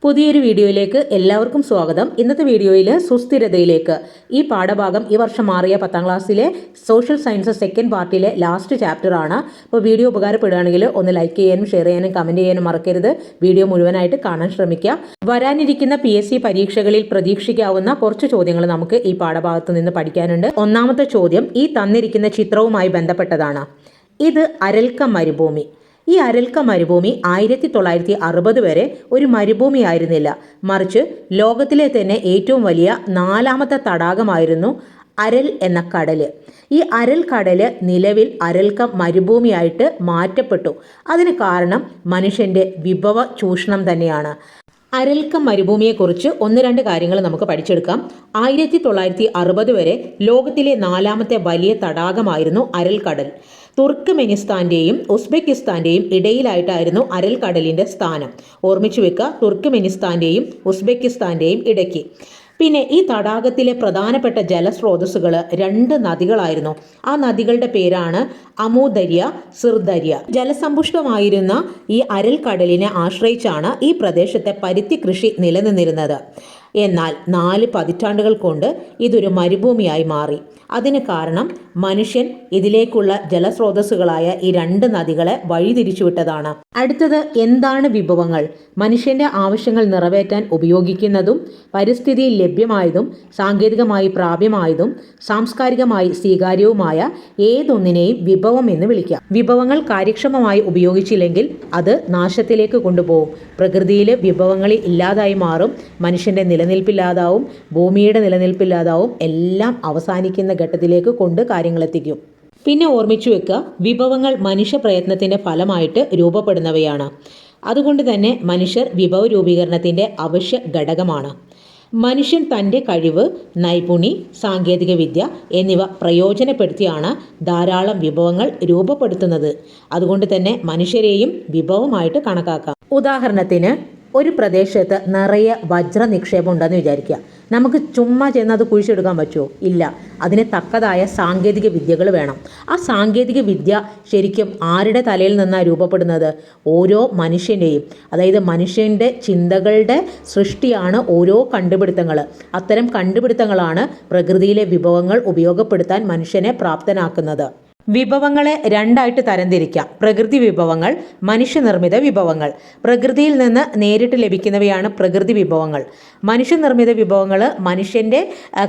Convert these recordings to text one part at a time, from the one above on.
പുതിയൊരു വീഡിയോയിലേക്ക് എല്ലാവർക്കും സ്വാഗതം. ഇന്നത്തെ വീഡിയോയിൽ സുസ്ഥിരതയിലേക്ക് ഈ പാഠഭാഗം ഈ വർഷം മാറിയ 10ാം ക്ലാസ്സിലെ സോഷ്യൽ സയൻസ് സെക്കൻഡ് പാർട്ടിലെ ലാസ്റ്റ് ചാപ്റ്റർ ആണ്. അപ്പോൾ വീഡിയോ ഉപകാരപ്പെടുകയാണെങ്കിൽ ഒന്ന് ലൈക്ക് ചെയ്യാനും ഷെയർ ചെയ്യാനും കമൻറ്റ് ചെയ്യാനും മറക്കരുത്. വീഡിയോ മുഴുവനായിട്ട് കാണാൻ ശ്രമിക്കുക. വരാനിരിക്കുന്ന PSC പരീക്ഷകളിൽ പ്രതീക്ഷിക്കാവുന്ന കുറച്ച് ചോദ്യങ്ങൾ നമുക്ക് ഈ പാഠഭാഗത്ത് നിന്ന് പഠിക്കാനുണ്ട്. ഒന്നാമത്തെ ചോദ്യം ഈ തന്നിരിക്കുന്ന ചിത്രവുമായി ബന്ധപ്പെട്ടതാണ്. ഇത് അരൽക്ക മരുഭൂമി. ഈ അരൽക്ക മരുഭൂമി 1960 വരെ ഒരു മരുഭൂമി ആയിരുന്നില്ല, മറിച്ച് ലോകത്തിലെ തന്നെ ഏറ്റവും വലിയ 4ാമത്തെ തടാകമായിരുന്നു അരൽ എന്ന കടല്. ഈ അരൽ കടല് നിലവിൽ അരൽക്ക മരുഭൂമിയായിട്ട് മാറ്റപ്പെട്ടു. അതിന് കാരണം മനുഷ്യന്റെ വിഭവ ചൂഷണം തന്നെയാണ്. അരൽക്ക മരുഭൂമിയെക്കുറിച്ച് ഒന്ന് രണ്ട് കാര്യങ്ങൾ നമുക്ക് പഠിച്ചെടുക്കാം. 1960 വരെ ലോകത്തിലെ 4ാമത്തെ വലിയ തടാകമായിരുന്നു അരൽ കടൽ. തുർക്ക്മെനിസ്ഥാന്റെയും ഉസ്ബെക്കിസ്ഥാന്റെയും ഇടയിലായിട്ടായിരുന്നു അരൽ കടലിന്റെ സ്ഥാനം. ഓർമ്മിച്ചു വെക്കുക, തുർക്ക്മെനിസ്ഥാന്റെയും ഉസ്ബെക്കിസ്ഥാന്റെയും ഇടയ്ക്ക്. പിന്നെ ഈ തടാകത്തിലെ പ്രധാനപ്പെട്ട ജലസ്രോതസ്സുകൾ 2 നദികളായിരുന്നു. ആ നദികളുടെ പേരാണ് അമുദര്യ, സിർദര്യ. ജലസമ്പുഷ്ടമായിരുന്ന ഈ അരൽ കടലിനെ ആശ്രയിച്ചാണ് ഈ പ്രദേശത്തെ പരുത്തി കൃഷി നിലനിന്നിരുന്നത്. എന്നാൽ 4 പതിറ്റാണ്ടുകൾ കൊണ്ട് ഇതൊരു മരുഭൂമിയായി മാറി. അതിന് കാരണം മനുഷ്യൻ ഇതിലേക്കുള്ള ജലസ്രോതസ്സുകളായ ഈ 2 നദികളെ വഴിതിരിച്ചുവിട്ടതാണ്. അടുത്തത് എന്താണ് വിഭവങ്ങൾ? മനുഷ്യന്റെ ആവശ്യങ്ങൾ നിറവേറ്റാൻ ഉപയോഗിക്കുന്നതും പരിസ്ഥിതിയിൽ ലഭ്യമായതും സാങ്കേതികമായി പ്രാപ്യമായതും സാംസ്കാരികമായി സ്വീകാര്യവുമായ ഏതൊന്നിനെയും വിഭവം എന്ന് വിളിക്കാം. വിഭവങ്ങൾ കാര്യക്ഷമമായി ഉപയോഗിച്ചില്ലെങ്കിൽ അത് നാശത്തിലേക്ക് കൊണ്ടുപോകും. പ്രകൃതിയിലെ വിഭവങ്ങൾ ഇല്ലാതായി മാറും. മനുഷ്യന്റെ നിലനിൽപ്പില്ലാതാവും, ഭൂമിയുടെ നിലനിൽപ്പില്ലാതാവും. എല്ലാം അവസാനിക്കുന്ന ഘട്ടത്തിലേക്ക് കൊണ്ട് കാര്യങ്ങളെത്തിക്കും. പിന്നെ ഓർമ്മിച്ചു വെക്കുക, വിഭവങ്ങൾ മനുഷ്യ പ്രയത്നത്തിന്റെ ഫലമായിട്ട് രൂപപ്പെടുന്നവയാണ്. അതുകൊണ്ട് തന്നെ മനുഷ്യർ വിഭവ രൂപീകരണത്തിന്റെ അവശ്യ ഘടകമാണ്. മനുഷ്യൻ തൻ്റെ കഴിവ്, നൈപുണി, സാങ്കേതിക വിദ്യ എന്നിവ പ്രയോജനപ്പെടുത്തിയാണ് ധാരാളം വിഭവങ്ങൾ രൂപപ്പെടുത്തുന്നത്. അതുകൊണ്ട് തന്നെ മനുഷ്യരെയും വിഭവമായിട്ട് കണക്കാക്കാം. ഉദാഹരണത്തിന്, ഒരു പ്രദേശത്ത് നിറയെ വജ്ര നിക്ഷേപം ഉണ്ടെന്ന് വിചാരിക്കുക. നമുക്ക് ചുമ്മാ ചെന്ന് അത് കുഴിച്ചെടുക്കാൻ പറ്റുമോ? ഇല്ല. അതിന് തക്കതായ സാങ്കേതിക വിദ്യകൾ വേണം. ആ സാങ്കേതിക വിദ്യ ശരിക്കും ആരുടെ തലയിൽ നിന്നാണ് രൂപപ്പെടുന്നത്? ഓരോ മനുഷ്യൻ്റെയും. അതായത് മനുഷ്യൻ്റെ ചിന്തകളുടെ സൃഷ്ടിയാണ് ഓരോ കണ്ടുപിടുത്തങ്ങൾ. അത്തരം കണ്ടുപിടുത്തങ്ങളാണ് പ്രകൃതിയിലെ വിഭവങ്ങൾ ഉപയോഗപ്പെടുത്താൻ മനുഷ്യനെ പ്രാപ്തനാക്കുന്നത്. വിഭവങ്ങളെ 2ആയിട്ട് തരംതിരിക്കാം. പ്രകൃതി വിഭവങ്ങൾ, മനുഷ്യനിർമ്മിത വിഭവങ്ങൾ. പ്രകൃതിയിൽ നിന്ന് നേരിട്ട് ലഭിക്കുന്നവയാണ് പ്രകൃതി വിഭവങ്ങൾ. മനുഷ്യനിർമ്മിത വിഭവങ്ങൾ മനുഷ്യൻ്റെ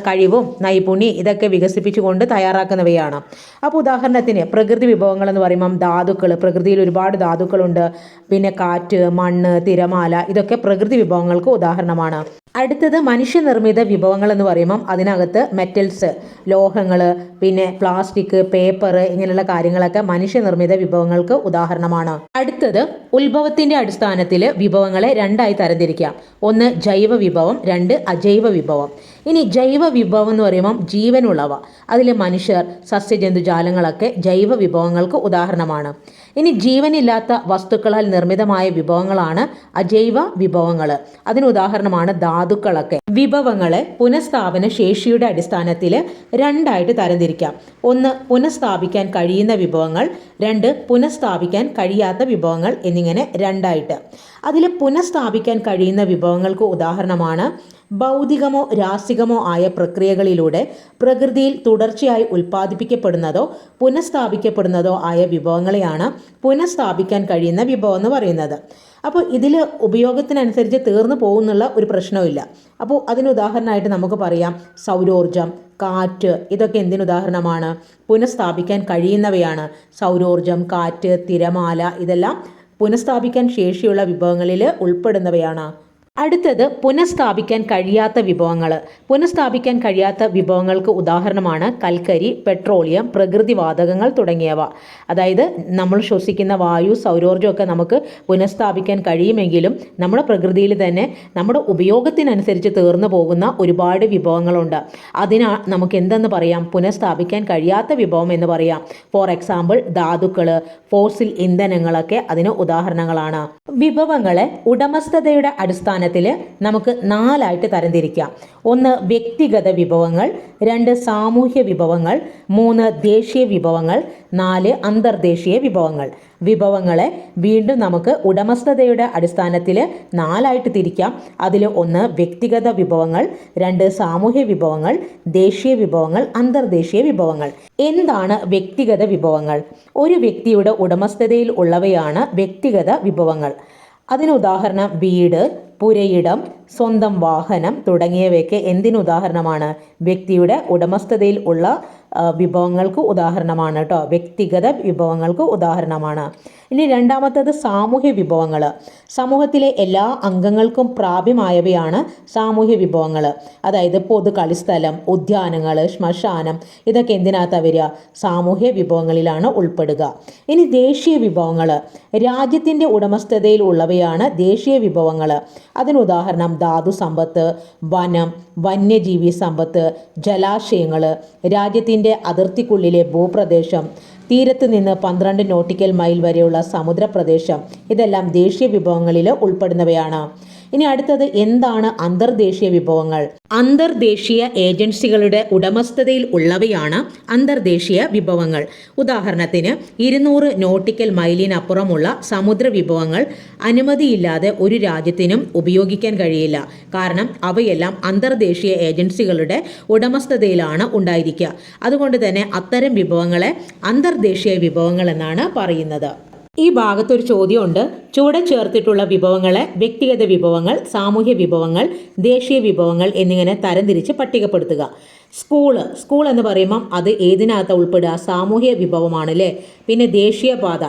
കഴിവും നൈപുണ്യം ഇതൊക്കെ വികസിപ്പിച്ചുകൊണ്ട് തയ്യാറാക്കുന്നവയാണ്. അപ്പോൾ ഉദാഹരണത്തിന് പ്രകൃതി വിഭവങ്ങൾ എന്ന് പറയുമ്പം ധാതുക്കൾ, പ്രകൃതിയിൽ ഒരുപാട് ധാതുക്കളുണ്ട്. പിന്നെ കാറ്റ്, മണ്ണ്, തിരമാല, ഇതൊക്കെ പ്രകൃതി വിഭവങ്ങൾക്ക് ഉദാഹരണമാണ്. അടുത്തത് മനുഷ്യനിർമ്മിത വിഭവങ്ങൾ എന്ന് പറയുമ്പം അതിനകത്ത് മെറ്റൽസ്, ലോഹങ്ങൾ, പിന്നെ പ്ലാസ്റ്റിക്, പേപ്പർ ഇങ്ങനെയുള്ള കാര്യങ്ങളൊക്കെ മനുഷ്യനിർമ്മിത വിഭവങ്ങൾക്ക് ഉദാഹരണമാണ്. അടുത്തത് ഉത്ഭവത്തിന്റെ അടിസ്ഥാനത്തിൽ വിഭവങ്ങളെ 2ആയി തരംതിരിക്കാം. 1 ജൈവ വിഭവം, 2 അജൈവ വിഭവം. ഇനി ജൈവ വിഭവം എന്ന് പറയുമ്പം ജീവനുള്ളവ. അതിൽ മനുഷ്യർ, സസ്യജന്തുജാലങ്ങളൊക്കെ ജൈവ വിഭവങ്ങൾക്ക് ഉദാഹരണമാണ്. ഇനി ജീവനില്ലാത്ത വസ്തുക്കളാൽ നിർമ്മിതമായ വിഭവങ്ങളാണ് അജൈവ വിഭവങ്ങൾ. അതിന് ഉദാഹരണമാണ് ധാതുക്കളൊക്കെ. വിഭവങ്ങളെ പുനഃസ്ഥാപന ശേഷിയുടെ അടിസ്ഥാനത്തിൽ 2ആയിട്ട് തരംതിരിക്കാം. 1 പുനഃസ്ഥാപിക്കാൻ കഴിയുന്ന വിഭവങ്ങൾ, 2 പുനഃസ്ഥാപിക്കാൻ കഴിയാത്ത വിഭവങ്ങൾ എന്നിങ്ങനെ 2ആയിട്ട്. അതിൽ പുനഃസ്ഥാപിക്കാൻ കഴിയുന്ന വിഭവങ്ങൾക്ക് ഉദാഹരണമാണ് ഭൗതികമോ രാസികമോ ആയ പ്രക്രിയകളിലൂടെ പ്രകൃതിയിൽ തുടർച്ചയായി ഉൽപ്പാദിപ്പിക്കപ്പെടുന്നതോ പുനഃസ്ഥാപിക്കപ്പെടുന്നതോ ആയ വിഭവങ്ങളെയാണ് പുനഃസ്ഥാപിക്കാൻ കഴിയുന്ന വിഭവം എന്ന് പറയുന്നത്. അപ്പോൾ ഇതിൽ ഉപയോഗത്തിനനുസരിച്ച് തീർന്നു പോകുന്നുള്ള ഒരു പ്രശ്നവുമില്ല. അപ്പോൾ അതിന് ഉദാഹരണമായിട്ട് നമുക്ക് പറയാം സൗരോർജം, കാറ്റ്. ഇതൊക്കെ എന്തിനുദാഹരണമാണ്? പുനഃസ്ഥാപിക്കാൻ കഴിയുന്നവയാണ്. സൗരോർജം, കാറ്റ്, തിരമാല ഇതെല്ലാം പുനഃസ്ഥാപിക്കാൻ ശേഷിയുള്ള വിഭവങ്ങളിൽ ഉൾപ്പെടുന്നവയാണ്. അടുത്തത് പുനഃസ്ഥാപിക്കാൻ കഴിയാത്ത വിഭവങ്ങൾ. പുനഃസ്ഥാപിക്കാൻ കഴിയാത്ത വിഭവങ്ങൾക്ക് ഉദാഹരണമാണ് കൽക്കരി, പെട്രോളിയം, പ്രകൃതിവാതകങ്ങൾ തുടങ്ങിയവ. അതായത് നമ്മൾ ശ്വസിക്കുന്ന വായു, സൗരോർജ്ജമൊക്കെ നമുക്ക് പുനഃസ്ഥാപിക്കാൻ കഴിയുമെങ്കിലും നമ്മുടെ പ്രകൃതിയിൽ തന്നെ നമ്മുടെ ഉപയോഗത്തിനനുസരിച്ച് തീർന്നു പോകുന്ന ഒരുപാട് വിഭവങ്ങളുണ്ട്. അതിനാ നമുക്ക് എന്തെന്ന് പറയാം? പുനഃസ്ഥാപിക്കാൻ കഴിയാത്ത വിഭവം എന്ന് പറയാം. ഫോർ എക്സാമ്പിൾ ധാതുക്കൾ, ഫോസിൽ ഇന്ധനങ്ങളൊക്കെ അതിന് ഉദാഹരണങ്ങളാണ്. വിഭവങ്ങളെ ഉടമസ്ഥതയുടെ അടിസ്ഥാനത്തിൽ അടിസ്ഥാനത്തിൽ നമുക്ക് 4ആയിട്ട് തരംതിരിക്കാം. 1 വ്യക്തിഗത വിഭവങ്ങൾ, 2 സാമൂഹ്യ വിഭവങ്ങൾ, 3 ദേശീയ വിഭവങ്ങൾ, 4 അന്തർദേശീയ വിഭവങ്ങൾ. വിഭവങ്ങളെ വീണ്ടും നമുക്ക് ഉടമസ്ഥതയുടെ അടിസ്ഥാനത്തിൽ 4ആയിട്ട് തിരിക്കാം. അതിൽ 1 വ്യക്തിഗത വിഭവങ്ങൾ, 2 സാമൂഹ്യ വിഭവങ്ങൾ, ദേശീയ വിഭവങ്ങൾ, അന്തർദേശീയ വിഭവങ്ങൾ. എന്താണ് വ്യക്തിഗത വിഭവങ്ങൾ? ഒരു വ്യക്തിയുടെ ഉടമസ്ഥതയിൽ ഉള്ളവയാണ് വ്യക്തിഗത വിഭവങ്ങൾ. അതിന് ഉദാഹരണം വീട്, പുരയിടം, സ്വന്തം വാഹനം തുടങ്ങിയവയൊക്കെ എന്തിനുദാഹരണമാണ്? വ്യക്തിയുടെ ഉടമസ്ഥതയിൽ ഉള്ള വിഭവങ്ങൾക്ക് ഉദാഹരണമാണ് കേട്ടോ. വ്യക്തിഗത വിഭവങ്ങൾക്ക് ഉദാഹരണമാണ്. ഇനി രണ്ടാമത്തേത് സാമൂഹ്യ വിഭവങ്ങൾ. സമൂഹത്തിലെ എല്ലാ അംഗങ്ങൾക്കും പ്രാപ്യമായവയാണ് സാമൂഹ്യ വിഭവങ്ങൾ. അതായത് പൊതു കളിസ്ഥലം, ഉദ്യാനങ്ങൾ, ശ്മശാനം, ഇതൊക്കെ എന്തിനകത്താണ് വരിക? സാമൂഹ്യ വിഭവങ്ങളിലാണ് ഉൾപ്പെടുക. ഇനി ദേശീയ വിഭവങ്ങൾ. രാജ്യത്തിൻ്റെ ഉടമസ്ഥതയിൽ ഉള്ളവയാണ് ദേശീയ വിഭവങ്ങൾ. അതിനുദാഹരണം ധാതു സമ്പത്ത്, വനം, വന്യജീവി സമ്പത്ത്, ജലാശയങ്ങൾ, രാജ്യത്തിൻ്റെ അതിർത്തിക്കുള്ളിലെ ഭൂപ്രദേശം, തീരത്ത് നിന്ന് 12 നോട്ടിക്കൽ മൈൽ വരെയുള്ള സമുദ്രപ്രദേശം, ഇതെല്ലാം ദേശീയ വിഭവങ്ങളിൽ ഉൾപ്പെടുന്നവയാണ്. ഇനി അടുത്തത് എന്താണ് അന്തർദേശീയ വിഭവങ്ങൾ? അന്തർദേശീയ ഏജൻസികളുടെ ഉടമസ്ഥതയിൽ ഉള്ളവയാണ് അന്തർദേശീയ വിഭവങ്ങൾ. ഉദാഹരണത്തിന് 200 നോട്ടിക്കൽ മൈലിനപ്പുറമുള്ള സമുദ്ര വിഭവങ്ങൾ അനുമതിയില്ലാതെ ഒരു രാജ്യത്തിനും ഉപയോഗിക്കാൻ കഴിയില്ല. കാരണം അവയെല്ലാം അന്തർദേശീയ ഏജൻസികളുടെ ഉടമസ്ഥതയിലാണ് ഉണ്ടായിരിക്കുക. അതുകൊണ്ട് തന്നെ അത്തരം വിഭവങ്ങളെ അന്തർദേശീയ വിഭവങ്ങൾ എന്നാണ് പറയുന്നത്. ഈ ഭാഗത്തൊരു ചോദ്യമുണ്ട്. ചുവടെ ചേർത്തിട്ടുള്ള വിഭവങ്ങളെ വ്യക്തിഗത വിഭവങ്ങൾ, സാമൂഹ്യ വിഭവങ്ങൾ, ദേശീയ വിഭവങ്ങൾ എന്നിങ്ങനെ തരംതിരിച്ച് പട്ടികപ്പെടുത്തുക. സ്കൂൾ എന്ന് പറയുമ്പം അത് ഏതിനകത്ത് ഉൾപ്പെടുക? സാമൂഹ്യ വിഭവമാണ് അല്ലേ. പിന്നെ ദേശീയപാത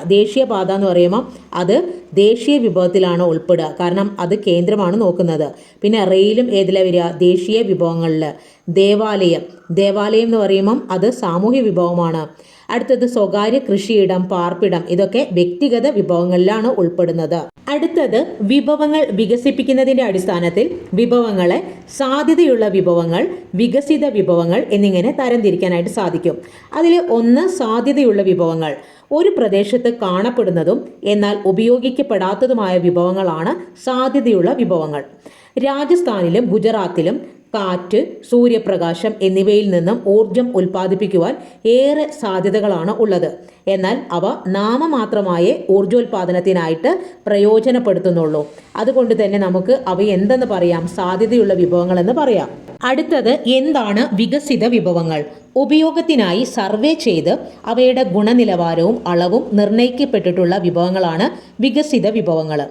എന്ന് പറയുമ്പം അത് ദേശീയ വിഭവത്തിലാണ് ഉൾപ്പെടുക. കാരണം അത് കേന്ദ്രമാണ് നോക്കുന്നത്. പിന്നെ റെയിലും ഏതിലാണ് വരിക? ദേശീയ വിഭവങ്ങളിൽ. ദേവാലയം എന്ന് പറയുമ്പം അത് സാമൂഹ്യ വിഭവമാണ്. അടുത്തത് സ്വകാര്യ കൃഷിയിടം, പാർപ്പിടം, ഇതൊക്കെ വ്യക്തിഗത വിഭവങ്ങളിലാണ് ഉൾപ്പെടുന്നത്. അടുത്തത് വിഭവങ്ങൾ വികസിപ്പിക്കുന്നതിൻ്റെ അടിസ്ഥാനത്തിൽ വിഭവങ്ങളെ സാധ്യതയുള്ള വിഭവങ്ങൾ, വികസിത വിഭവങ്ങൾ എന്നിങ്ങനെ തരംതിരിക്കാനായിട്ട് സാധിക്കും. അതിൽ 1 സാധ്യതയുള്ള വിഭവങ്ങൾ. ഒരു പ്രദേശത്ത് കാണപ്പെടുന്നതും എന്നാൽ ഉപയോഗിക്കപ്പെടാത്തതുമായ വിഭവങ്ങളാണ് സാധ്യതയുള്ള വിഭവങ്ങൾ. രാജസ്ഥാനിലും ഗുജറാത്തിലും കാറ്റ്, സൂര്യപ്രകാശം എന്നിവയിൽ നിന്നും ഊർജം ഉൽപ്പാദിപ്പിക്കുവാൻ ഏറെ സാധ്യതകളാണ് ഉള്ളത്. എന്നാൽ അവ നാമമാത്രമായേ ഊർജോൽപാദനത്തിനായിട്ട് പ്രയോജനപ്പെടുത്തുന്നുള്ളൂ. അതുകൊണ്ട് തന്നെ നമുക്ക് അവ എന്തെന്ന് പറയാം? സാധ്യതയുള്ള വിഭവങ്ങൾ എന്ന് പറയാം. അടുത്തത് എന്താണ് വികസിത വിഭവങ്ങൾ? ഉപയോഗത്തിനായി സർവേ ചെയ്ത് അവയുടെ ഗുണനിലവാരവും അളവും നിർണ്ണയിക്കപ്പെട്ടിട്ടുള്ള വിഭവങ്ങളാണ് വികസിത വിഭവങ്ങൾ.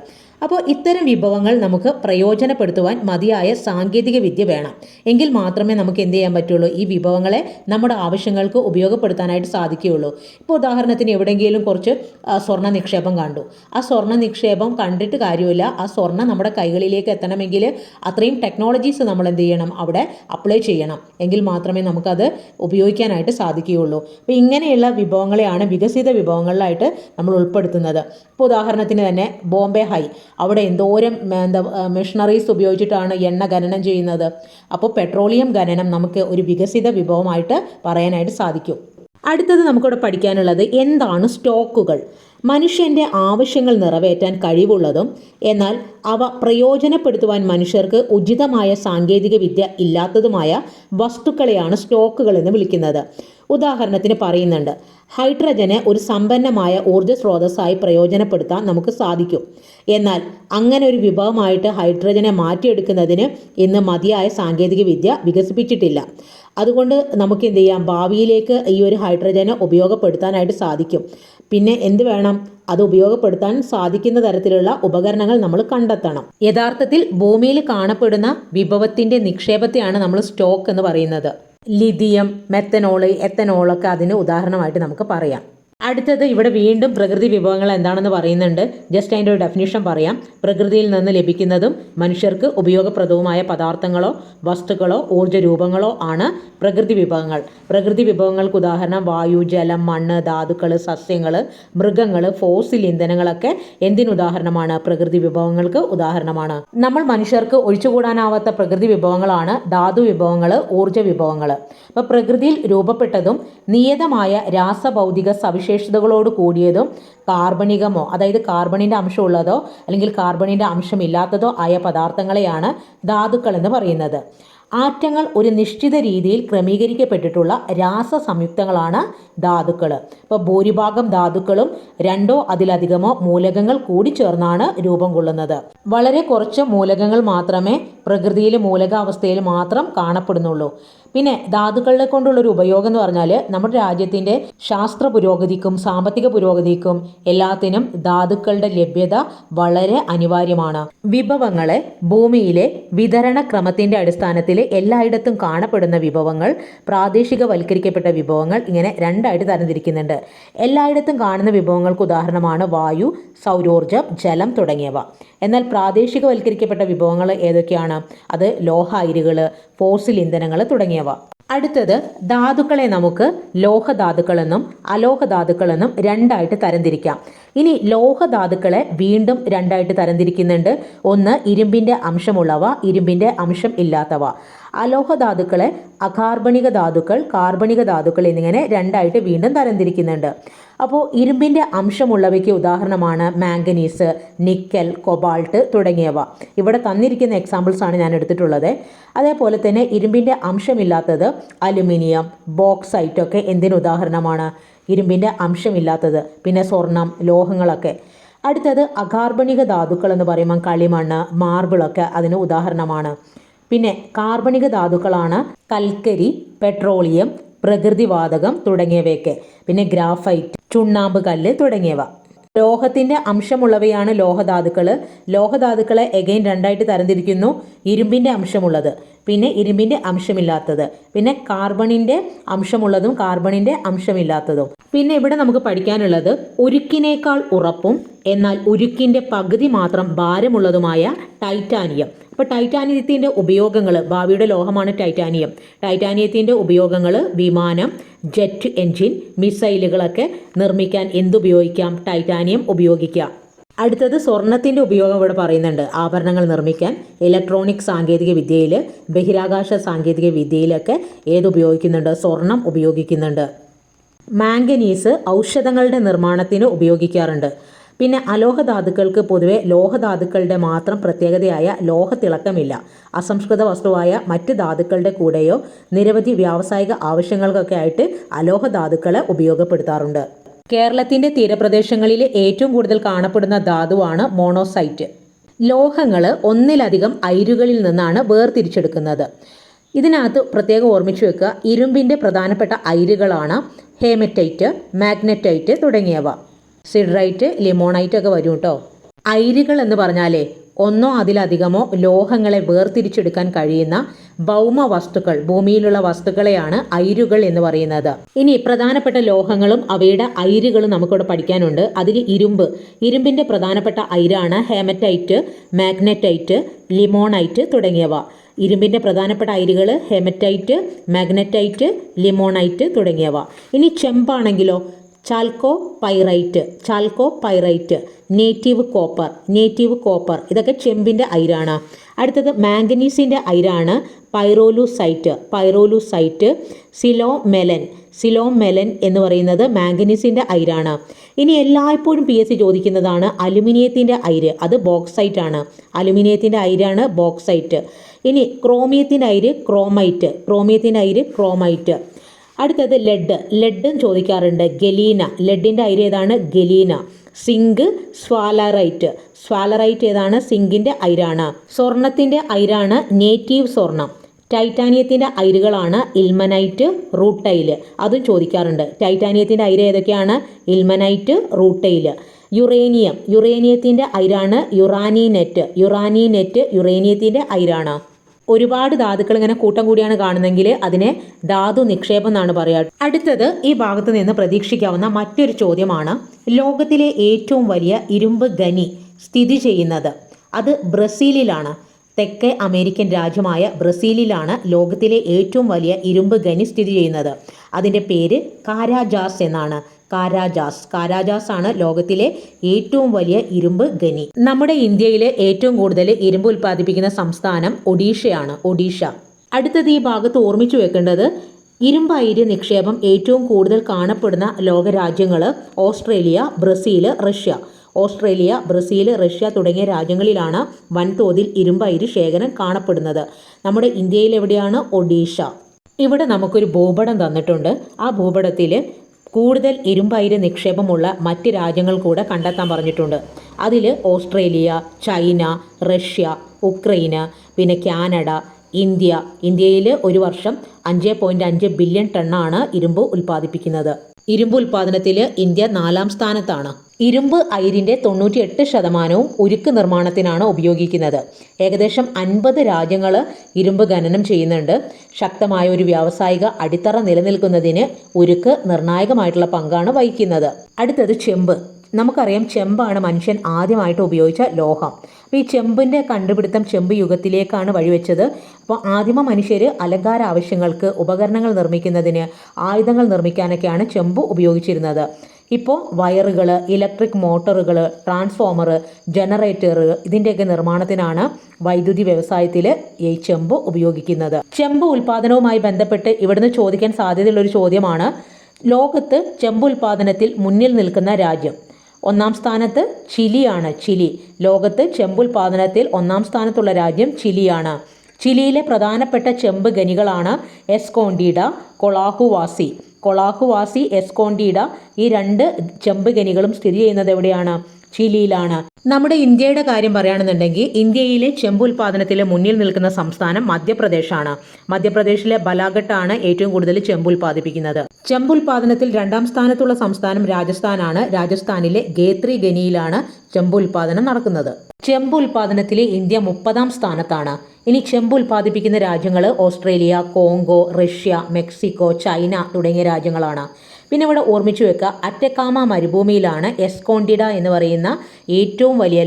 അപ്പോൾ ഇത്തരം വിഭവങ്ങൾ നമുക്ക് പ്രയോജനപ്പെടുത്തുവാൻ മതിയായ സാങ്കേതിക വിദ്യ വേണം. എങ്കിൽ മാത്രമേ നമുക്ക് എന്ത് ചെയ്യാൻ പറ്റുള്ളൂ? ഈ വിഭവങ്ങളെ നമ്മുടെ ആവശ്യങ്ങൾക്ക് ഉപയോഗപ്പെടുത്താനായിട്ട് സാധിക്കുകയുള്ളൂ. ഇപ്പോൾ ഉദാഹരണത്തിന് എവിടെയെങ്കിലും കുറച്ച് സ്വർണ്ണ നിക്ഷേപം കണ്ടു. ആ സ്വർണ്ണ നിക്ഷേപം കണ്ടിട്ട് കാര്യമില്ല. ആ സ്വർണ്ണം നമ്മുടെ കൈകളിലേക്ക് എത്തണമെങ്കിൽ അത്രയും ടെക്നോളജീസ് നമ്മൾ എന്ത് ചെയ്യണം? അവിടെ അപ്ലൈ ചെയ്യണം. എങ്കിൽ മാത്രമേ നമുക്കത് ഉപയോഗിക്കാനായിട്ട് സാധിക്കുകയുള്ളൂ. അപ്പോൾ ഇങ്ങനെയുള്ള വിഭവങ്ങളെയാണ് വികസിത വിഭവങ്ങളിലായിട്ട് നമ്മൾ ഉൾപ്പെടുത്തുന്നത്. ഇപ്പോൾ ഉദാഹരണത്തിന് തന്നെ ബോംബെ ഹൈ, അവിടെ എന്തോരം മെഷീനറീസ് ഉപയോഗിച്ചിട്ടാണ് എണ്ണ ഖനനം ചെയ്യുന്നത്. അപ്പോൾ പെട്രോളിയം ഖനനം നമുക്ക് ഒരു വികസിത വിഭവമായിട്ട് പറയാനായിട്ട് സാധിക്കും. അടുത്തത് നമുക്കിവിടെ പഠിക്കാനുള്ളത് എന്താണ് സ്റ്റോക്കുകൾ? മനുഷ്യൻ്റെ ആവശ്യങ്ങൾ നിറവേറ്റാൻ കഴിവുള്ളതും എന്നാൽ അവ പ്രയോജനപ്പെടുത്തുവാൻ മനുഷ്യർക്ക് ഉചിതമായ സാങ്കേതിക വിദ്യ ഇല്ലാത്തതുമായ വസ്തുക്കളെയാണ് സ്റ്റോക്കുകൾ എന്ന് വിളിക്കുന്നത്. ഉദാഹരണത്തിന് പറയുന്നുണ്ട്, ഹൈഡ്രജനെ ഒരു സമ്പന്നമായ ഊർജ്ജ സ്രോതസ്സായി പ്രയോജനപ്പെടുത്താൻ നമുക്ക് സാധിക്കും. എന്നാൽ അങ്ങനെ ഒരു വിഭവമായിട്ട് ഹൈഡ്രജനെ മാറ്റിയെടുക്കുന്നതിന് ഇന്ന് മതിയായ സാങ്കേതിക വിദ്യ വികസിപ്പിച്ചിട്ടില്ല. അതുകൊണ്ട് നമുക്ക് എന്ത് ചെയ്യാം? ഭാവിയിലേക്ക് ഈ ഒരു ഹൈഡ്രജനെ ഉപയോഗപ്പെടുത്താനായിട്ട് സാധിക്കും. പിന്നെ എന്ത് വേണം? അത് ഉപയോഗപ്പെടുത്താൻ സാധിക്കുന്ന തരത്തിലുള്ള ഉപകരണങ്ങൾ നമ്മൾ കണ്ടെത്തണം. യഥാർത്ഥത്തിൽ ഭൂമിയിൽ കാണപ്പെടുന്ന വിഭവത്തിൻ്റെ നിക്ഷേപത്തെയാണ് നമ്മൾ സ്റ്റോക്ക് എന്ന് പറയുന്നത്. ലിഥിയം, മെത്തനോള്, എത്തനോളൊക്കെ അതിന് ഉദാഹരണമായിട്ട് നമുക്ക് പറയാം. അടുത്തത് ഇവിടെ വീണ്ടും പ്രകൃതി വിഭവങ്ങൾ എന്താണെന്ന് പറയുന്നുണ്ട്. ജസ്റ്റ് അതിൻ്റെ ഒരു ഡെഫിനിഷൻ പറയാം. പ്രകൃതിയിൽ നിന്ന് ലഭിക്കുന്നതും മനുഷ്യർക്ക് ഉപയോഗപ്രദവുമായ പദാർത്ഥങ്ങളോ വസ്തുക്കളോ ഊർജ്ജ രൂപങ്ങളോ ആണ് പ്രകൃതി വിഭവങ്ങൾ. പ്രകൃതി വിഭവങ്ങൾക്ക് ഉദാഹരണം വായു, ജലം, മണ്ണ്, ധാതുക്കൾ, സസ്യങ്ങൾ, മൃഗങ്ങൾ, ഫോസിൽ ഇന്ധനങ്ങളൊക്കെ എന്തിനുദാഹരണമാണ്? പ്രകൃതി വിഭവങ്ങൾക്ക് ഉദാഹരണമാണ്. നമ്മൾ മനുഷ്യർക്ക് ഒഴിച്ചുകൂടാനാവാത്ത പ്രകൃതി വിഭവങ്ങളാണ് ധാതു വിഭവങ്ങൾ, ഊർജ്ജ വിഭവങ്ങൾ. അപ്പോൾ പ്രകൃതിയിൽ രൂപപ്പെട്ടതും നിയതമായ രാസഭൗതിക സവിശേഷ സവിശേഷതകളോട് കൂടിയതും കാർബണികമോ അതായത് കാർബണിൻ്റെ അംശമുള്ളതോ അല്ലെങ്കിൽ കാർബണിൻ്റെ അംശമില്ലാത്തതോ ആയ പദാർത്ഥങ്ങളെയാണ് ധാതുക്കൾ എന്ന് പറയുന്നത്. ആറ്റങ്ങൾ ഒരു നിശ്ചിത രീതിയിൽ ക്രമീകരിക്കപ്പെട്ടിട്ടുള്ള രാസസംയുക്തങ്ങളാണ് ധാതുക്കൾ. ഇപ്പോൾ ഭൂരിഭാഗം ധാതുക്കളും രണ്ടോ അതിലധികമോ മൂലകങ്ങൾ കൂടി ചേർന്നാണ് രൂപം കൊള്ളുന്നത്. വളരെ കുറച്ച് മൂലകങ്ങൾ മാത്രമേ പ്രകൃതിയിൽ മൂലകാവസ്ഥയിൽ മാത്രം കാണപ്പെടുന്നുള്ളൂ. പിന്നെ ധാതുക്കളെ കൊണ്ടുള്ളൊരു ഉപയോഗം എന്ന് പറഞ്ഞാൽ നമ്മുടെ രാജ്യത്തിൻ്റെ ശാസ്ത്ര പുരോഗതിക്കും സാമ്പത്തിക പുരോഗതിക്കും എല്ലാത്തിനും ധാതുക്കളുടെ ലഭ്യത വളരെ അനിവാര്യമാണ്. വിഭവങ്ങളെ ഭൂമിയിലെ വിതരണ ക്രമത്തിൻ്റെ അടിസ്ഥാനത്തിൽ എല്ലായിടത്തും കാണപ്പെടുന്ന വിഭവങ്ങൾ, പ്രാദേശികവൽക്കരിക്കപ്പെട്ട വിഭവങ്ങൾ, ഇങ്ങനെ രണ്ടായിട്ട് തരംതിരിക്കുന്നുണ്ട്. എല്ലായിടത്തും കാണുന്ന വിഭവങ്ങൾക്ക് ഉദാഹരണമാണ് വായു, സൗരോർജം, ജലം തുടങ്ങിയവ. എന്നാൽ പ്രാദേശികവൽക്കരിക്കപ്പെട്ട വിഭവങ്ങൾ ഏതൊക്കെയാണ്? അത് ലോഹ അയിരുകൾ, ഫോസിൽ ഇന്ധനങ്ങൾ തുടങ്ങിയവ. അടുത്തത് ധാതുക്കളെ നമുക്ക് ലോഹധാതുക്കളെന്നും അലോഹധാതുക്കളെന്നും രണ്ടായിട്ട് തരംതിരിക്കാം. ഇനി ലോഹധാതുക്കളെ വീണ്ടും രണ്ടായിട്ട് തരംതിരിക്കുന്നുണ്ട്. ഒന്ന് ഇരുമ്പിൻ്റെ അംശമുള്ളവ, ഇരുമ്പിൻ്റെ അംശം ഇല്ലാത്തവ. അലോഹധാതുക്കളെ അകാർബണിക ധാതുക്കൾ, കാർബണിക ധാതുക്കൾ എന്നിങ്ങനെ രണ്ടായിട്ട് വീണ്ടും തരംതിരിക്കുന്നുണ്ട്. അപ്പോൾ ഇരുമ്പിൻ്റെ അംശമുള്ളവയ്ക്ക് ഉദാഹരണമാണ് മാംഗനീസ്, നിക്കൽ, കൊബാൾട്ട് തുടങ്ങിയവ. ഇവിടെ തന്നിരിക്കുന്ന എക്സാമ്പിൾസ് ആണ് ഞാൻ എടുത്തിട്ടുള്ളത്. അതേപോലെ തന്നെ ഇരുമ്പിൻ്റെ അംശമില്ലാത്തത് അലുമിനിയം, ബോക്സൈറ്റ് ഒക്കെ എന്തിന് ഉദാഹരണമാണ്? ഇരുമ്പിൻ്റെ അംശമില്ലാത്തത്. പിന്നെ സ്വർണം, ലോഹങ്ങളൊക്കെ. അടുത്തത് അകാർബണിക ധാതുക്കൾ എന്ന് പറയുമ്പോൾ കളിമണ്ണ്, മാർബിളൊക്കെ അതിന് ഉദാഹരണമാണ്. പിന്നെ കാർബണിക ധാതുക്കളാണ് കൽക്കരി, പെട്രോളിയം, പ്രകൃതിവാതകം തുടങ്ങിയവയൊക്കെ. പിന്നെ ഗ്രാഫൈറ്റ്, ചുണ്ണാമ്പ് കല്ല് തുടങ്ങിയവ. ലോഹത്തിൻ്റെ അംശമുള്ളവയാണ് ലോഹധാതുക്കൾ. ലോഹധാതുക്കളെ എഗെയിൻ രണ്ടായിട്ട് തരംതിരിക്കുന്നു. ഇരുമ്പിൻ്റെ അംശമുള്ളത്, പിന്നെ ഇരുമ്പിൻ്റെ അംശമില്ലാത്തത്, പിന്നെ കാർബണിൻ്റെ അംശമുള്ളതും കാർബണിൻ്റെ അംശമില്ലാത്തതും. പിന്നെ ഇവിടെ നമുക്ക് പഠിക്കാനുള്ളത് ഉരുക്കിനേക്കാൾ ഉറപ്പും എന്നാൽ ഉരുക്കിൻ്റെ പകുതി മാത്രം ഭാരമുള്ളതുമായ ടൈറ്റാനിയം. അപ്പോൾ ടൈറ്റാനിയത്തിൻ്റെ ഉപയോഗങ്ങൾ, ഭാവിയുടെ ലോഹമാണ് ടൈറ്റാനിയം. ടൈറ്റാനിയത്തിൻ്റെ ഉപയോഗങ്ങൾ വിമാനം, ജെറ്റ് എൻജിൻ, മിസൈലുകളൊക്കെ നിർമ്മിക്കാൻ എന്തുപയോഗിക്കാം? ടൈറ്റാനിയം ഉപയോഗിക്കാം. അടുത്തത് സ്വർണത്തിൻ്റെ ഉപയോഗം ഇവിടെ പറയുന്നുണ്ട്. ആഭരണങ്ങൾ നിർമ്മിക്കാൻ, ഇലക്ട്രോണിക് സാങ്കേതിക വിദ്യയിൽ, ബഹിരാകാശ സാങ്കേതിക വിദ്യയിലൊക്കെ ഏതുപയോഗിക്കുന്നുണ്ട്? സ്വർണം ഉപയോഗിക്കുന്നുണ്ട്. മാംഗനീസ് ഔഷധങ്ങളുടെ നിർമ്മാണത്തിന് ഉപയോഗിക്കാറുണ്ട്. പിന്നെ അലോഹധാതുക്കൾക്ക് പൊതുവെ ലോഹധാതുക്കളുടെ മാത്രം പ്രത്യേകതയായ ലോഹത്തിളക്കമില്ല. അസംസ്കൃത വസ്തുവായ മറ്റ് ധാതുക്കളുടെ കൂടെയോ നിരവധി വ്യാവസായിക ആവശ്യങ്ങൾക്കൊക്കെ ആയിട്ട് അലോഹധാതുക്കളെ ഉപയോഗപ്പെടുത്താറുണ്ട്. കേരളത്തിൻ്റെ തീരപ്രദേശങ്ങളിൽ ഏറ്റവും കൂടുതൽ കാണപ്പെടുന്ന ധാതുവാണ് മോണോസൈറ്റ്. ലോഹങ്ങൾ ഒന്നിലധികം അയിരുകളിൽ നിന്നാണ് വേർതിരിച്ചെടുക്കുന്നത്. ഇതിനകത്ത് പ്രത്യേകം ഓർമ്മിച്ചു വെക്കുക, ഇരുമ്പിൻ്റെ പ്രധാനപ്പെട്ട അയിരുകളാണ് ഹേമറ്റൈറ്റ്, മാഗ്നറ്റൈറ്റ് തുടങ്ങിയവ. സിഡ്രൈറ്റ്, ലിമോണൈറ്റ് ഒക്കെ വരും കേട്ടോ. അയിരുകൾ എന്ന് പറഞ്ഞാലേ ഒന്നോ അതിലധികമോ ലോഹങ്ങളെ വേർതിരിച്ചെടുക്കാൻ കഴിയുന്ന ഭൗമ വസ്തുക്കൾ, ഭൂമിയിലുള്ള വസ്തുക്കളെയാണ് അയിരുകൾ എന്ന് പറയുന്നത്. ഇനി പ്രധാനപ്പെട്ട ലോഹങ്ങളും അവയുടെ അയിരുകളും നമുക്കിവിടെ പഠിക്കാനുണ്ട്. അതിൽ ഇരുമ്പിൻ്റെ പ്രധാനപ്പെട്ട അയിരാണ് ഹേമറ്റൈറ്റ്, മാഗ്നറ്റൈറ്റ്, ലിമോണൈറ്റ് തുടങ്ങിയവ. ഇരുമ്പിൻ്റെ പ്രധാനപ്പെട്ട അയിരുകൾ ഹേമറ്റൈറ്റ്, മാഗ്നറ്റൈറ്റ്, ലിമോണൈറ്റ് തുടങ്ങിയവ. ഇനി ചെമ്പാണെങ്കിലോ ചാൽക്കോ പൈറൈറ്റ്, നേറ്റീവ് കോപ്പർ ഇതൊക്കെ ചെമ്പിൻ്റെ അയിരാണ്. അടുത്തത് മാംഗനീസിൻ്റെ അയിരാണ് പൈറോലൂസൈറ്റ്, സിലോമെലൻ എന്ന് പറയുന്നത് മാംഗനീസിൻ്റെ അയിരാണ്. ഇനി എല്ലായ്പ്പോഴും PSC ചോദിക്കുന്നതാണ് അലുമിനിയത്തിൻ്റെ അയിര്, അത് ബോക്സൈറ്റ് ആണ്. അലുമിനിയത്തിൻ്റെ അയിരാണ് ബോക്സൈറ്റ്. ഇനി ക്രോമിയത്തിൻ്റെ അയിര് ക്രോമൈറ്റ്. അടുത്തത് ലെഡ് ചോദിക്കാറുണ്ട്. ലെഡിൻ്റെ അയിര് ഏതാണ്? ഗലീന. സിങ്ക്, സ്വാലറൈറ്റ് ഏതാണ്? സിങ്കിൻ്റെ അയിരാണ്. സ്വർണത്തിൻ്റെ അയിരാണ് നേറ്റീവ് സ്വർണം. ടൈറ്റാനിയത്തിൻ്റെ അയിരുകളാണ് ഇൽമനൈറ്റ്, റൂട്ടൈൽ. അതും ചോദിക്കാറുണ്ട്. ടൈറ്റാനിയത്തിൻ്റെ അയിര് ഏതൊക്കെയാണ്? Ilmenite, rutile. യുറേനിയത്തിൻ്റെ അയിരാണ് യുറാനിനെറ്റ് യുറേനിയത്തിൻ്റെ അയിരാണ്. ഒരുപാട് ധാതുക്കൾ ഇങ്ങനെ കൂട്ടം കൂടിയാണ് കാണുന്നതെങ്കിൽ അതിനെ ധാതു നിക്ഷേപം എന്നാണ് പറയുക. അടുത്തത് ഈ ഭാഗത്ത് നിന്ന് പ്രതീക്ഷിക്കാവുന്ന മറ്റൊരു ചോദ്യമാണ്, ലോകത്തിലെ ഏറ്റവും വലിയ ഇരുമ്പ് ഖനി സ്ഥിതി ചെയ്യുന്നത്? അത് ബ്രസീലിലാണ്. തെക്കേ അമേരിക്കൻ രാജ്യമായ ബ്രസീലിലാണ് ലോകത്തിലെ ഏറ്റവും വലിയ ഇരുമ്പ് ഖനി സ്ഥിതി ചെയ്യുന്നത്. അതിൻ്റെ പേര് കാരാജാസ് എന്നാണ്. കാരാജാസ് ആണ് ലോകത്തിലെ ഏറ്റവും വലിയ ഇരുമ്പ് ഖനി. നമ്മുടെ ഇന്ത്യയിലെ ഏറ്റവും കൂടുതൽ ഇരുമ്പ് ഉൽപ്പാദിപ്പിക്കുന്ന സംസ്ഥാനം ഒഡീഷയാണ്. അടുത്തത് ഈ ഭാഗത്ത് ഓർമ്മിച്ചു വെക്കേണ്ടത്, ഇരുമ്പയിര് നിക്ഷേപം ഏറ്റവും കൂടുതൽ കാണപ്പെടുന്ന ലോകരാജ്യങ്ങൾ Australia, Brazil, Russia. Australia, Brazil, Russia തുടങ്ങിയ രാജ്യങ്ങളിലാണ് വൻതോതിൽ ഇരുമ്പയിര് ശേഖരം കാണപ്പെടുന്നത്. നമ്മുടെ ഇന്ത്യയിൽ എവിടെയാണ്? ഒഡീഷ. ഇവിടെ നമുക്കൊരു ഭൂപടം തന്നിട്ടുണ്ട്. ആ ഭൂപടത്തിൽ കൂടുതൽ ഇരുമ്പയിര് നിക്ഷേപമുള്ള മറ്റ് രാജ്യങ്ങൾ കൂടെ കണ്ടെത്താൻ പറഞ്ഞിട്ടുണ്ട്. അതിൽ ഓസ്ട്രേലിയ, ചൈന, റഷ്യ, ഉക്രൈന്, പിന്നെ കാനഡ, ഇന്ത്യയിൽ ഒരു വർഷം 5.5 ബില്യൺ ടണ്ണാണ് ഇരുമ്പ് ഉൽപ്പാദിപ്പിക്കുന്നത്. ഇരുമ്പ് ഉൽപ്പാദനത്തിൽ ഇന്ത്യ 4ാം സ്ഥാനത്താണ്. ഇരുമ്പ് അയിരിൻ്റെ 98% ഉരുക്ക് നിർമ്മാണത്തിനാണ് ഉപയോഗിക്കുന്നത്. ഏകദേശം 50 രാജ്യങ്ങൾ ഇരുമ്പ് ഖനനം ചെയ്യുന്നുണ്ട്. ശക്തമായ ഒരു വ്യാവസായിക അടിത്തറ നിലനിൽക്കുന്നതിന് ഉരുക്ക് നിർണായകമായിട്ടുള്ള പങ്കാണ് വഹിക്കുന്നത്. അടുത്തത് ചെമ്പ്. നമുക്കറിയാം, ചെമ്പാണ് മനുഷ്യൻ ആദ്യമായിട്ട് ഉപയോഗിച്ച ലോഹം. അപ്പോൾ ഈ ചെമ്പിൻ്റെ കണ്ടുപിടുത്തം ചെമ്പ് യുഗത്തിലേക്കാണ് വഴിവെച്ചത്. അപ്പോൾ ആദിമ മനുഷ്യർ അലങ്കാര ആവശ്യങ്ങൾക്ക്, ഉപകരണങ്ങൾ നിർമ്മിക്കുന്നതിന്, ആയുധങ്ങൾ നിർമ്മിക്കാനൊക്കെയാണ് ചെമ്പ് ഉപയോഗിച്ചിരുന്നത്. ഇപ്പോൾ വയറുകൾ, ഇലക്ട്രിക് മോട്ടോറുകൾ, ട്രാൻസ്ഫോമർ, ജനറേറ്റർ ഇതിൻ്റെയൊക്കെ നിർമ്മാണത്തിനാണ് വൈദ്യുതി വ്യവസായത്തിൽ ഈ ചെമ്പ് ഉപയോഗിക്കുന്നത്. ചെമ്പ് ഉൽപ്പാദനവുമായി ബന്ധപ്പെട്ട് ഇവിടുന്ന് ചോദിക്കാൻ സാധ്യതയുള്ളൊരു ചോദ്യമാണ്, ലോകത്ത് ചെമ്പ് ഉൽപ്പാദനത്തിൽ മുന്നിൽ നിൽക്കുന്ന രാജ്യം. 1ാം സ്ഥാനത്ത് ചിലിയാണ്. ലോകത്ത് ചെമ്പുൽപാദനത്തിൽ 1ാം സ്ഥാനത്തുള്ള രാജ്യം ചിലിയാണ്. ചിലിയിലെ പ്രധാനപ്പെട്ട ചെമ്പ് ഖനികളാണ് എസ്കോണ്ടിഡ, കൊളാഹുവാസി, എസ്കോണ്ടിഡ. ഈ 2 ചെമ്പ് ഖനികളും സ്ഥിതി ചെയ്യുന്നത് എവിടെയാണ്? ചിലിയിലാണ്. നമ്മുടെ ഇന്ത്യയുടെ കാര്യം പറയുകയാണെന്നുണ്ടെങ്കിൽ ഇന്ത്യയിലെ ചെമ്പ് ഉൽപ്പാദനത്തിൽ മുന്നിൽ നിൽക്കുന്ന സംസ്ഥാനം മധ്യപ്രദേശാണ്. മധ്യപ്രദേശിലെ ബലാഘട്ടാണ് ഏറ്റവും കൂടുതൽ ചെമ്പ് ഉൽപ്പാദിപ്പിക്കുന്നത്. ചെമ്പ് ഉൽപ്പാദനത്തിൽ 2ാം സ്ഥാനത്തുള്ള സംസ്ഥാനം രാജസ്ഥാനാണ്. രാജസ്ഥാനിലെ ഗേത്രി ഖനിയിലാണ് ചെമ്പ് ഉൽപ്പാദനം നടക്കുന്നത്. ചെമ്പ് ഉൽപ്പാദനത്തിൽ ഇന്ത്യ 30ാം സ്ഥാനത്താണ്. ഇനി ചെമ്പ് ഉൽപ്പാദിപ്പിക്കുന്ന രാജ്യങ്ങൾ Australia, Congo, Russia, Mexico, China തുടങ്ങിയ രാജ്യങ്ങളാണ്. പിന്നെ ഇവിടെ ഓർമ്മിച്ചു വെക്കുക, അറ്റക്കാമ മരുഭൂമിയിലാണ് എസ്കോണ്ടിഡ എന്ന് പറയുന്ന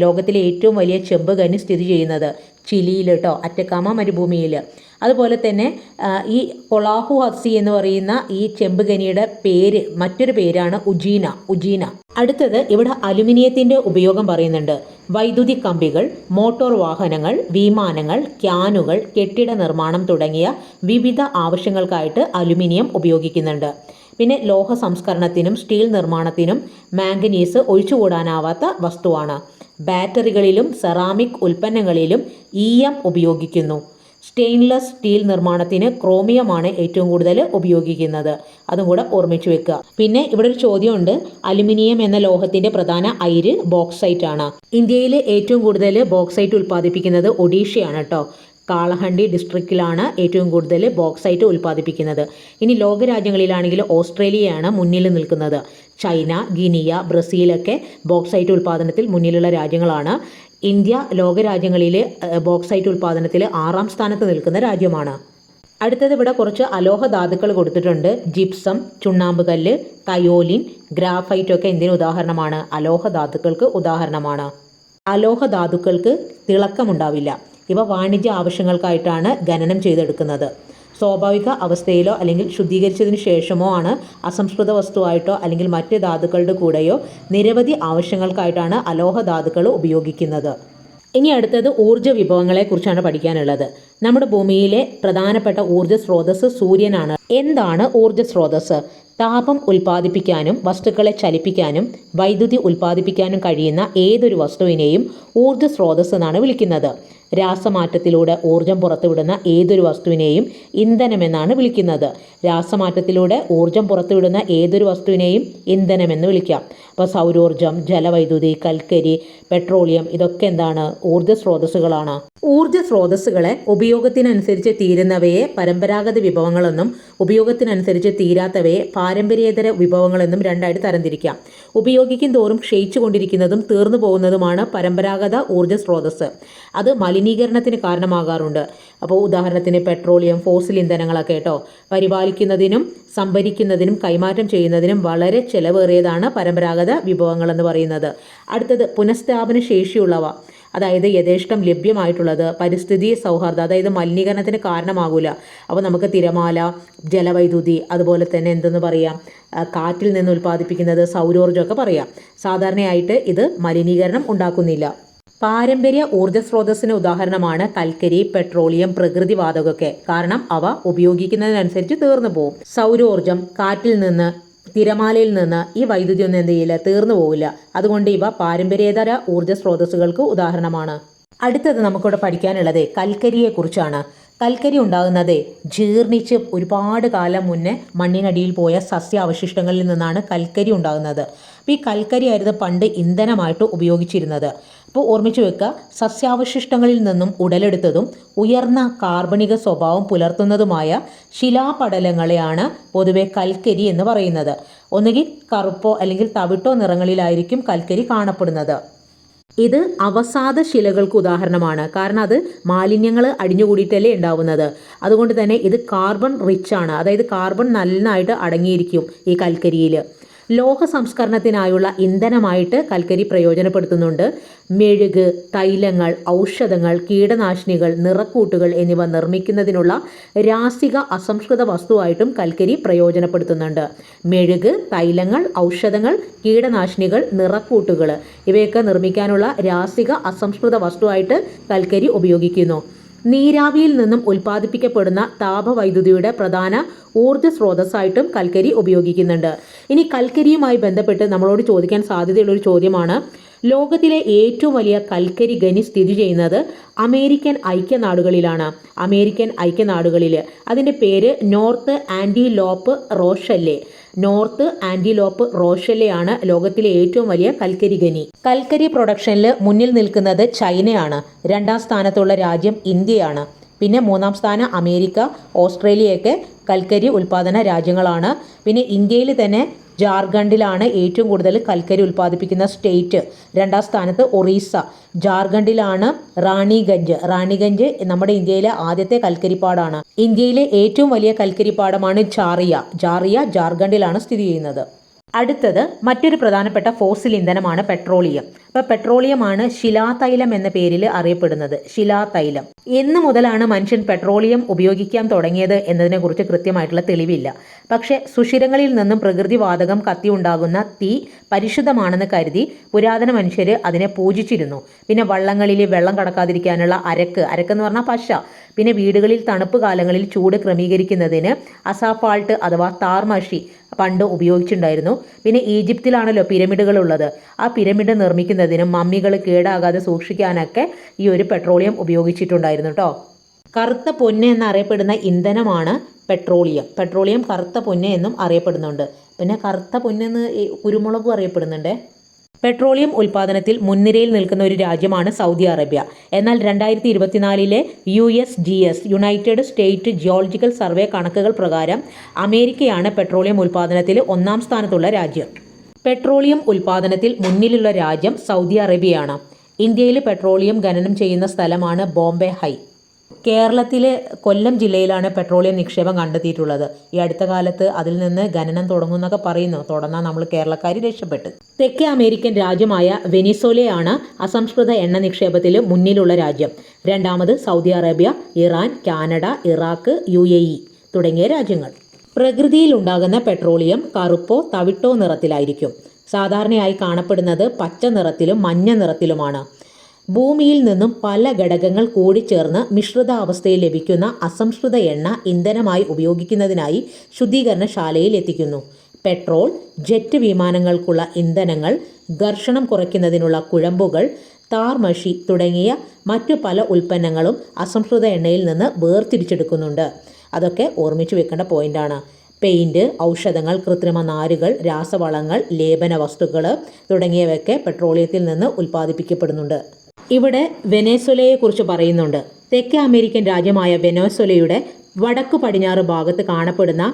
ലോകത്തിലെ ഏറ്റവും വലിയ ചെമ്പ് ഖനി സ്ഥിതി ചെയ്യുന്നത്. ചിലിയിൽ കേട്ടോ, അറ്റക്കാമ മരുഭൂമിയിൽ. അതുപോലെ തന്നെ ഈ കൊളാഹുവാസി എന്ന് പറയുന്ന ഈ ചെമ്പ് ഖനിയുടെ മറ്റൊരു പേരാണ് ഉജീന. അടുത്തത് ഇവിടെ അലുമിനിയത്തിൻ്റെ ഉപയോഗം പറയുന്നുണ്ട്. വൈദ്യുതി കമ്പികൾ, മോട്ടോർ വാഹനങ്ങൾ, വിമാനങ്ങൾ, ക്യാനുകൾ, കെട്ടിട നിർമ്മാണം തുടങ്ങിയ വിവിധ ആവശ്യങ്ങൾക്കായിട്ട് അലുമിനിയം ഉപയോഗിക്കുന്നുണ്ട്. പിന്നെ ലോഹ സംസ്കരണത്തിനും സ്റ്റീൽ നിർമ്മാണത്തിനും മാംഗനീസ് ഒഴിച്ചുകൂടാനാവാത്ത വസ്തുവാണ്. ബാറ്ററികളിലും സെറാമിക് ഉൽപ്പന്നങ്ങളിലും ഈയം ഉപയോഗിക്കുന്നു. സ്റ്റെയിൻലെസ് സ്റ്റീൽ നിർമ്മാണത്തിന് ക്രോമിയമാണ് ഏറ്റവും കൂടുതൽ ഉപയോഗിക്കുന്നത്. അതും കൂടെ ഓർമ്മിച്ചു വെക്കുക. പിന്നെ ഇവിടെ ഒരു ചോദ്യമുണ്ട്, അലുമിനിയം എന്ന ലോഹത്തിന്റെ പ്രധാന അയിര് ബോക്സൈറ്റ് ആണ്. ഇന്ത്യയിൽ ഏറ്റവും കൂടുതൽ ബോക്സൈറ്റ് ഉൽപ്പാദിപ്പിക്കുന്നത് ഒഡീഷയാണ് കേട്ടോ. കാളഹണ്ടി ഡിസ്ട്രിക്റ്റിലാണ് ഏറ്റവും കൂടുതൽ ബോക്സൈറ്റ് ഉൽപ്പാദിപ്പിക്കുന്നത്. ഇനി ലോകരാജ്യങ്ങളിലാണെങ്കിൽ ഓസ്ട്രേലിയയാണ് മുന്നിൽ നിൽക്കുന്നത്. ചൈന, ഗിനിയ, ബ്രസീലൊക്കെ ബോക്സൈറ്റ് ഉൽപ്പാദനത്തിൽ മുന്നിലുള്ള രാജ്യങ്ങളാണ്. ഇന്ത്യ ലോകരാജ്യങ്ങളിൽ ബോക്സൈറ്റ് ഉൽപ്പാദനത്തിൽ 6ാം സ്ഥാനത്ത് നിൽക്കുന്ന രാജ്യമാണ്. അടുത്തത് ഇവിടെ കുറച്ച് അലോഹ ധാതുക്കൾ കൊടുത്തിട്ടുണ്ട്. ജിപ്സം, ചുണ്ണാമ്പ് കല്ല്, കയോലിൻ, ഗ്രാഫൈറ്റ് ഒക്കെ എന്തിനു ഉദാഹരണമാണ്? അലോഹ ധാതുക്കൾക്ക് ഉദാഹരണമാണ്. അലോഹ ധാതുക്കൾക്ക് തിളക്കമുണ്ടാവില്ല. ഇവ വാണിജ്യ ആവശ്യങ്ങൾക്കായിട്ടാണ് ഖനനം ചെയ്തെടുക്കുന്നത്. സ്വാഭാവിക അവസ്ഥയിലോ അല്ലെങ്കിൽ ശുദ്ധീകരിച്ചതിന് ശേഷമോ ആണ് അസംസ്കൃത വസ്തുവായിട്ടോ അല്ലെങ്കിൽ മറ്റ് ധാതുക്കളുടെ കൂടെയോ നിരവധി ആവശ്യങ്ങൾക്കായിട്ടാണ് അലോഹ ധാതുക്കൾ ഉപയോഗിക്കുന്നത്. ഇനി അടുത്തത് ഊർജ്ജ വിഭവങ്ങളെ കുറിച്ചാണ് പഠിക്കാനുള്ളത്. നമ്മുടെ ഭൂമിയിലെ പ്രധാനപ്പെട്ട ഊർജ്ജ സ്രോതസ് സൂര്യനാണ്. എന്താണ് ഊർജ്ജ സ്രോതസ്? താപം ഉൽപ്പാദിപ്പിക്കാനും വസ്തുക്കളെ ചലിപ്പിക്കാനും വൈദ്യുതി ഉൽപ്പാദിപ്പിക്കാനും കഴിയുന്ന ഏതൊരു വസ്തുവിനെയും ഊർജ്ജ സ്രോതസ് എന്നാണ് വിളിക്കുന്നത്. രാസമാറ്റത്തിലൂടെ ഊർജം പുറത്തുവിടുന്ന ഏതൊരു വസ്തുവിനെയും ഇന്ധനമെന്നാണ് വിളിക്കുന്നത്. രാസമാറ്റത്തിലൂടെ ഊർജം പുറത്തുവിടുന്ന ഏതൊരു വസ്തുവിനെയും ഇന്ധനമെന്ന് വിളിക്കാം. അപ്പോൾ സൗരോർജം, ജലവൈദ്യുതി, കൽക്കരി, പെട്രോളിയം ഇതൊക്കെ എന്താണ്? ഊർജ്ജ സ്രോതസ്സുകളാണ്. ഊർജ്ജ സ്രോതസ്സുകളെ ഉപയോഗത്തിനനുസരിച്ച് തീരുന്നവയെ പരമ്പരാഗത വിഭവങ്ങളെന്നും ഉപയോഗത്തിനനുസരിച്ച് തീരാത്തവയെ പാരമ്പര്യേതര വിഭവങ്ങളെന്നും രണ്ടായിട്ട് തരംതിരിക്കാം. ഉപയോഗിക്കും തോറും ക്ഷയിച്ചു കൊണ്ടിരിക്കുന്നതും തീർന്നു പോകുന്നതുമാണ് പരമ്പരാഗത ഊർജ്ജ സ്രോതസ്സ്. അത് മലിനീകരണത്തിന് കാരണമാകാറുണ്ട്. അപ്പോൾ ഉദാഹരണത്തിന് പെട്രോളിയം, ഫോസിൽ ഇന്ധനങ്ങളൊക്കെ കേട്ടോ. പരിപാലിക്കുന്നതിനും സംഭരിക്കുന്നതിനും കൈമാറ്റം ചെയ്യുന്നതിനും വളരെ ചെലവേറിയതാണ് പരമ്പരാഗത വിഭവങ്ങൾ എന്ന് പറയുന്നത്. അടുത്തത് പുനഃസ്ഥാപന ശേഷിയുള്ളവ, അതായത് യഥേഷ്ടം ലഭ്യമായിട്ടുള്ളത്, പരിസ്ഥിതി സൗഹാർദ്ദം, അതായത് മലിനീകരണത്തിന് കാരണമാകില്ല. അപ്പോൾ നമുക്ക് തിരമാല, ജലവൈദ്യുതി, അതുപോലെ തന്നെ എന്തെന്ന് പറയാം, കാറ്റിൽ നിന്ന് ഉൽപ്പാദിപ്പിക്കുന്നത് സൗരോർജ്ജമൊക്കെ പറയാം. സാധാരണയായിട്ട് ഇത് മലിനീകരണം ഉണ്ടാക്കുന്നില്ല. പാരമ്പര്യ ഊർജ്ജ സ്രോതസ്സിന് ഉദാഹരണമാണ് കൽക്കരി, പെട്രോളിയം, പ്രകൃതിവാതകമൊക്കെ. കാരണം അവ ഉപയോഗിക്കുന്നതിനനുസരിച്ച് തീർന്നു പോകും. സൗരോർജം, കാറ്റിൽ നിന്ന്, തിരമാലയിൽ നിന്ന് ഈ വൈദ്യുതി ഒന്നും എന്ത് ചെയ്യില്ല, തീർന്നു പോവില്ല. അതുകൊണ്ട് ഇവ പാരമ്പര്യേതര ഊർജ്ജ സ്രോതസ്സുകൾക്ക് ഉദാഹരണമാണ്. അടുത്തത് നമുക്കിവിടെ പഠിക്കാനുള്ളത് കൽക്കരിയെക്കുറിച്ചാണ്. കൽക്കരി ഉണ്ടാകുന്നത് ജീർണിച്ച് ഒരുപാട് കാലം മുന്നേ മണ്ണിനടിയിൽ പോയ സസ്യാവശിഷ്ടങ്ങളിൽ നിന്നാണ് കൽക്കരി ഉണ്ടാകുന്നത്. അപ്പോൾ ഈ കൽക്കരി ആയിരുന്നു പണ്ട് ഇന്ധനമായിട്ട് ഉപയോഗിച്ചിരുന്നത്. അപ്പോൾ ഓർമ്മിച്ച് വെക്കുക, സസ്യാവശിഷ്ടങ്ങളിൽ നിന്നും ഉടലെടുത്തതും ഉയർന്ന കാർബണിക സ്വഭാവം പുലർത്തുന്നതുമായ ശിലാപടലങ്ങളെയാണ് പൊതുവെ കൽക്കരി എന്ന് പറയുന്നത്. ഒന്നുകിൽ കറുപ്പോ അല്ലെങ്കിൽ തവിട്ടോ നിറങ്ങളിലായിരിക്കും കൽക്കരി കാണപ്പെടുന്നത്. ഇത് അവസാദ ശിലകൾക്ക് ഉദാഹരണമാണ്. കാരണം അത് മാലിന്യങ്ങൾ അടിഞ്ഞുകൂടിയിട്ടല്ലേ ഉണ്ടാവുന്നത്. അതുകൊണ്ട് തന്നെ ഇത് കാർബൺ റിച്ച് ആണ്. അതായത് കാർബൺ നന്നായിട്ട് അടങ്ങിയിരിക്കും ഈ കൽക്കരിയിൽ. ലോഹ സംസ്കരണത്തിനായുള്ള ഇന്ധനമായിട്ട് കൽക്കരി പ്രയോജനപ്പെടുത്തുന്നുണ്ട്. മെഴുക്, തൈലങ്ങൾ, ഔഷധങ്ങൾ, കീടനാശിനികൾ, നിറക്കൂട്ടുകൾ എന്നിവ നിർമ്മിക്കുന്നതിനുള്ള രാസിക അസംസ്കൃത വസ്തുവായിട്ടും കൽക്കരി പ്രയോജനപ്പെടുത്തുന്നുണ്ട്. മെഴുക്, തൈലങ്ങൾ, ഔഷധങ്ങൾ, കീടനാശിനികൾ, നിറക്കൂട്ടുകൾ ഇവയൊക്കെ നിർമ്മിക്കാനുള്ള രാസിക അസംസ്കൃത വസ്തുവായിട്ട് കൽക്കരി ഉപയോഗിക്കുന്നു. നീരാവിയിൽ നിന്നും ഉൽപ്പാദിപ്പിക്കപ്പെടുന്ന താപവൈദ്യുതിയുടെ പ്രധാന ഊർജ്ജ സ്രോതസ്സായിട്ടും കൽക്കരി ഉപയോഗിക്കുന്നുണ്ട്. ഇനി കൽക്കരിയുമായി ബന്ധപ്പെട്ട് നമ്മളോട് ചോദിക്കാൻ സാധ്യതയുള്ളൊരു ചോദ്യമാണ്, ലോകത്തിലെ ഏറ്റവും വലിയ കൽക്കരി ഖനി സ്ഥിതി ചെയ്യുന്നത് അമേരിക്കൻ ഐക്യനാടുകളിലാണ്. അമേരിക്കൻ ഐക്യനാടുകളിൽ അതിൻ്റെ പേര് നോർത്ത് ആൻറ്റിലോപ്പ് റോഷെല്ലെ. നോർത്ത് ആൻറ്റിലോപ്പ് റോഷെല്ലെയാണ് ലോകത്തിലെ ഏറ്റവും വലിയ കൽക്കരി ഖനി. കൽക്കരി പ്രൊഡക്ഷനിൽ മുന്നിൽ നിൽക്കുന്നത് ചൈനയാണ്. രണ്ടാം സ്ഥാനത്തുള്ള രാജ്യം ഇന്ത്യയാണ്. പിന്നെ മൂന്നാം സ്ഥാനം അമേരിക്ക, ഓസ്ട്രേലിയയൊക്കെ കൽക്കരി ഉൽപ്പാദന രാജ്യങ്ങളാണ്. പിന്നെ ഇന്ത്യയിൽ തന്നെ ജാർഖണ്ഡിലാണ് ഏറ്റവും കൂടുതൽ കൽക്കരി ഉൽപ്പാദിപ്പിക്കുന്ന സ്റ്റേറ്റ്. രണ്ടാം സ്ഥാനത്ത് ഒറീസ. ജാർഖണ്ഡിലാണ് റാണിഗഞ്ച് നമ്മുടെ ഇന്ത്യയിലെ ആദ്യത്തെ കൽക്കരിപ്പാടാണ്. ഇന്ത്യയിലെ ഏറ്റവും വലിയ കൽക്കരിപ്പാടമാണ് ജാറിയ ജാർഖണ്ഡിലാണ് സ്ഥിതി ചെയ്യുന്നത്. അടുത്തത് മറ്റൊരു പ്രധാനപ്പെട്ട ഫോസിൽ ഇന്ധനമാണ് പെട്രോളിയം. അപ്പോൾ പെട്രോളിയമാണ് ശിലാതൈലം എന്ന പേരിൽ അറിയപ്പെടുന്നത്. ശിലാതൈലം എന്ന് മുതലാണ് മനുഷ്യൻ പെട്രോളിയം ഉപയോഗിക്കാൻ തുടങ്ങിയത് എന്നതിനെക്കുറിച്ച് കൃത്യമായിട്ടുള്ള തെളിവില്ല. പക്ഷേ സുഷിരങ്ങളിൽ നിന്നും പ്രകൃതിവാതകം കത്തിയുണ്ടാകുന്ന തീ പരിശുദ്ധമാണെന്ന് കരുതി പുരാതന മനുഷ്യർ അതിനെ പൂജിച്ചിരുന്നു. പിന്നെ വള്ളങ്ങളിൽ വെള്ളം കടക്കാതിരിക്കാനുള്ള അരക്ക് എന്ന് പറഞ്ഞാൽ പശ. പിന്നെ വീടുകളിൽ തണുപ്പ് കാലങ്ങളിൽ ചൂട് ക്രമീകരിക്കുന്നതിന് അസാഫാൾട്ട് അഥവാ താർമഷി പണ്ട് ഉപയോഗിച്ചിട്ടുണ്ടായിരുന്നു. പിന്നെ ഈജിപ്തിലാണല്ലോ പിരമിഡുകൾ ഉള്ളത്. ആ പിരമിഡ് നിർമ്മിക്കുന്നതിനും മമ്മികൾ കേടാകാതെ സൂക്ഷിക്കാനൊക്കെ ഈ ഒരു പെട്രോളിയം ഉപയോഗിച്ചിട്ടുണ്ടായിരുന്നു കേട്ടോ. കറുത്ത പൊന്ന് എന്നറിയപ്പെടുന്ന ഇന്ധനമാണ് പെട്രോളിയം കറുത്ത പൊന്ന് എന്നും അറിയപ്പെടുന്നുണ്ട്. പിന്നെ കറുത്ത പൊന്നെന്ന് കുരുമുളകും അറിയപ്പെടുന്നുണ്ട്. പെട്രോളിയം ഉൽപ്പാദനത്തിൽ മുൻനിരയിൽ നിൽക്കുന്ന ഒരു രാജ്യമാണ് സൗദി അറേബ്യ. എന്നാൽ 2024 USGS United state geological survey കണക്കുകൾ പ്രകാരം അമേരിക്കയാണ് പെട്രോളിയം ഉൽപ്പാദനത്തിൽ ഒന്നാം സ്ഥാനത്തുള്ള രാജ്യം. പെട്രോളിയം ഉൽപ്പാദനത്തിൽ മുന്നിലുള്ള രാജ്യം സൗദി അറേബ്യയാണ്. ഇന്ത്യയിൽ പെട്രോളിയം ഖനനം ചെയ്യുന്ന സ്ഥലമാണ് ബോംബെ ഹൈ. കേരളത്തിലെ കൊല്ലം ജില്ലയിലാണ് പെട്രോളിയം നിക്ഷേപം കണ്ടെത്തിയിട്ടുള്ളത്. ഈ അടുത്ത കാലത്ത് അതിൽ നിന്ന് ഖനനം തുടങ്ങുമെന്നൊക്കെ പറയുന്നു. തുടർന്നാൽ നമ്മൾ കേരളക്കാർ രക്ഷപ്പെട്ട്. തെക്കേ അമേരിക്കൻ രാജ്യമായ വെനിസോലയാണ് അസംസ്കൃത എണ്ണ നിക്ഷേപത്തിൽ മുന്നിലുള്ള രാജ്യം. രണ്ടാമത് Saudi Arabia, Iran, Canada, Iraq, UAE തുടങ്ങിയ രാജ്യങ്ങൾ. പ്രകൃതിയിൽ ഉണ്ടാകുന്ന പെട്രോളിയം കറുപ്പോ തവിട്ടോ നിറത്തിലായിരിക്കും. സാധാരണയായി കാണപ്പെടുന്നത് പച്ച നിറത്തിലും മഞ്ഞ നിറത്തിലുമാണ്. ഭൂമിയിൽ നിന്നും പല ഘടകങ്ങൾ കൂടിച്ചേർന്ന് മിശ്രിതാവസ്ഥയിൽ ലഭിക്കുന്ന അസംസ്കൃത എണ്ണ ഇന്ധനമായി ഉപയോഗിക്കുന്നതിനായി ശുദ്ധീകരണശാലയിൽ എത്തിക്കുന്നു. പെട്രോൾ, ജെറ്റ് വിമാനങ്ങൾക്കുള്ള ഇന്ധനങ്ങൾ, ഘർഷണം കുറയ്ക്കുന്നതിനുള്ള കുഴമ്പുകൾ, താർമഷി തുടങ്ങിയ മറ്റു പല ഉൽപ്പന്നങ്ങളും അസംസ്കൃത എണ്ണയിൽ നിന്ന് വേർതിരിച്ചെടുക്കുന്നുണ്ട്. അതൊക്കെ ഓർമ്മിച്ചു വെക്കേണ്ട പോയിന്റാണ്. പെയിൻറ്, ഔഷധങ്ങൾ, കൃത്രിമ നാരുകൾ, രാസവളങ്ങൾ, ലേപന വസ്തുക്കൾ തുടങ്ങിയവയൊക്കെ പെട്രോളിയത്തിൽ നിന്ന് ഉൽപ്പാദിപ്പിക്കപ്പെടുന്നുണ്ട്. ഇവിടെ വെനസ്വേലയെക്കുറിച്ച് പറയുന്നുണ്ട്. തെക്കേ അമേരിക്കൻ രാജ്യമായ വെനസ്വേലയുടെ വടക്കു പടിഞ്ഞാറ് ഭാഗത്ത് കാണപ്പെടുന്ന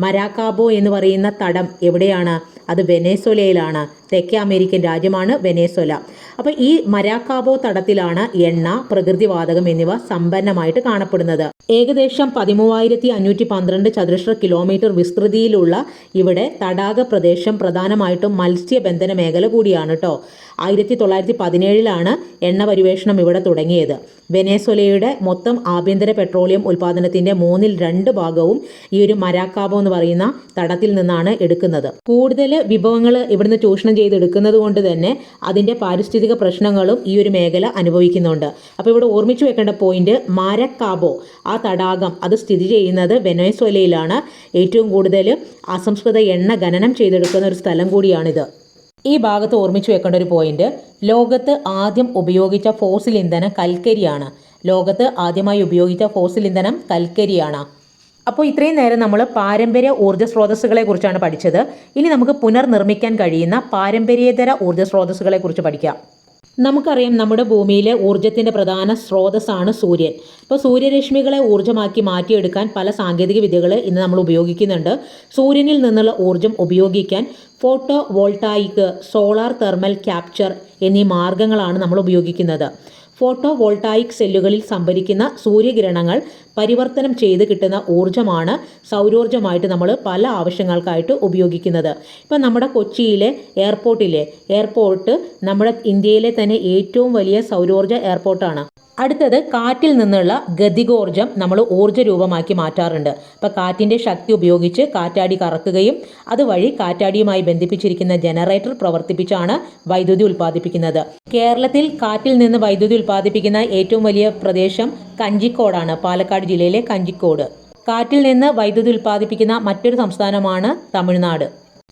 മരാക്കാബോ എന്ന് പറയുന്ന തടം എവിടെയാണ്? അത് വെനസ്വേലയിലാണ്. തെക്കേ അമേരിക്കൻ രാജ്യമാണ് വെനസ്വേല. അപ്പോൾ ഈ മരാക്കാബോ തടത്തിലാണ് എണ്ണ, പ്രകൃതിവാതകം എന്നിവ സമ്പന്നമായിട്ട് കാണപ്പെടുന്നത്. ഏകദേശം 13,512 ചതുരശ്ര കിലോമീറ്റർ വിസ്തൃതിയിലുള്ള ഇവിടെ തടാക പ്രദേശം പ്രധാനമായിട്ടും മത്സ്യബന്ധന മേഖല കൂടിയാണ് കേട്ടോ. 1917 എണ്ണ പരിവേഷണം ഇവിടെ തുടങ്ങിയത്. വെനസ്വേലയുടെ മൊത്തം ആഭ്യന്തര പെട്രോളിയം ഉൽപ്പാദനത്തിന്റെ 2/3 ഭാഗവും ഈ ഒരു മരാക്കാബോ എന്ന് പറയുന്ന തടത്തിൽ നിന്നാണ് എടുക്കുന്നത്. കൂടുതൽ വിഭവങ്ങൾ ഇവിടുന്ന് ചൂഷണം ചെയ്തെടുക്കുന്നത് കൊണ്ട് തന്നെ അതിന്റെ പാരിസ്ഥിതിക പ്രശ്നങ്ങളും ഈ ഒരു മേഖല അനുഭവിക്കുന്നുണ്ട്. അപ്പോൾ ഇവിടെ ഓർമ്മിച്ചു വെക്കേണ്ട പോയിന്റ്, മരക്കാബോ ആ തടാകം അത് സ്ഥിതി ചെയ്യുന്നത് വെനസ്വേലയിലാണ്. ഏറ്റവും കൂടുതൽ അസംസ്കൃത എണ്ണ ഖനനം ചെയ്തെടുക്കുന്ന ഒരു സ്ഥലം കൂടിയാണിത്. ഈ ഭാഗത്ത് ഓർമ്മിച്ചു വെക്കേണ്ട ഒരു പോയിന്റ്, ലോകത്ത് ആദ്യം ഉപയോഗിച്ച ഫോസിൽ ഇന്ധനം കൽക്കരിയാണ്. ലോകത്ത് ആദ്യമായി ഉപയോഗിച്ച ഫോസിൽ ഇന്ധനം കൽക്കരിയാണ്. അപ്പോൾ ഇത്രയും നേരം നമ്മൾ പാരമ്പര്യ ഊർജ്ജ സ്രോതസ്സുകളെ കുറിച്ചാണ് പഠിച്ചത്. ഇനി നമുക്ക് പുനർനിർമ്മിക്കാൻ കഴിയുന്ന പാരമ്പര്യേതര ഊർജ്ജ സ്രോതസ്സുകളെ കുറിച്ച് പഠിക്കാം. നമുക്കറിയാം, നമ്മുടെ ഭൂമിയിലെ ഊർജ്ജത്തിൻ്റെ പ്രധാന സ്രോതസ്സാണ് സൂര്യൻ. അപ്പോൾ സൂര്യരശ്മികളെ ഊർജ്ജമാക്കി മാറ്റിയെടുക്കാൻ പല സാങ്കേതിക വിദ്യകൾ ഇന്ന് നമ്മൾ ഉപയോഗിക്കുന്നുണ്ട്. സൂര്യനിൽ നിന്നുള്ള ഊർജ്ജം ഉപയോഗിക്കാൻ photo voltaic, solar thermal capture എന്നീ മാർഗങ്ങളാണ് നമ്മൾ ഉപയോഗിക്കുന്നത്. ഫോട്ടോ വോൾട്ടായിക് സെല്ലുകളിൽ സംഭരിക്കുന്ന സൂര്യകിരണങ്ങൾ പരിവർത്തനം ചെയ്ത് കിട്ടുന്ന ഊർജ്ജമാണ് സൗരോർജ്ജമായിട്ട് നമ്മൾ പല ആവശ്യങ്ങൾക്കായിട്ട് ഉപയോഗിക്കുന്നത്. ഇപ്പം നമ്മുടെ കൊച്ചിയിലെ എയർപോർട്ട് നമ്മുടെ ഇന്ത്യയിലെ തന്നെ ഏറ്റവും വലിയ സൗരോർജ്ജ എയർപോർട്ടാണ്. അടുത്തത്, കാറ്റിൽ നിന്നുള്ള ഗതികോർജ്ജം നമ്മൾ ഊർജ്ജ രൂപമാക്കി മാറ്റാറുണ്ട്. അപ്പോൾ കാറ്റിൻ്റെ ശക്തി ഉപയോഗിച്ച് കാറ്റാടി കറക്കുകയും അതുവഴി കാറ്റാടിയുമായി ബന്ധിപ്പിച്ചിരിക്കുന്ന ജനറേറ്റർ പ്രവർത്തിപ്പിച്ചാണ് വൈദ്യുതി ഉൽപ്പാദിപ്പിക്കുന്നത്. കേരളത്തിൽ കാറ്റിൽ നിന്ന് വൈദ്യുതി ഉൽപ്പാദിപ്പിക്കുന്ന ഏറ്റവും വലിയ പ്രദേശം കഞ്ചിക്കോടാണ്, പാലക്കാട് ജില്ലയിലെ കഞ്ചിക്കോട്. കാറ്റിൽ നിന്ന് വൈദ്യുതി ഉൽപ്പാദിപ്പിക്കുന്ന മറ്റൊരു സംസ്ഥാനമാണ് തമിഴ്നാട്.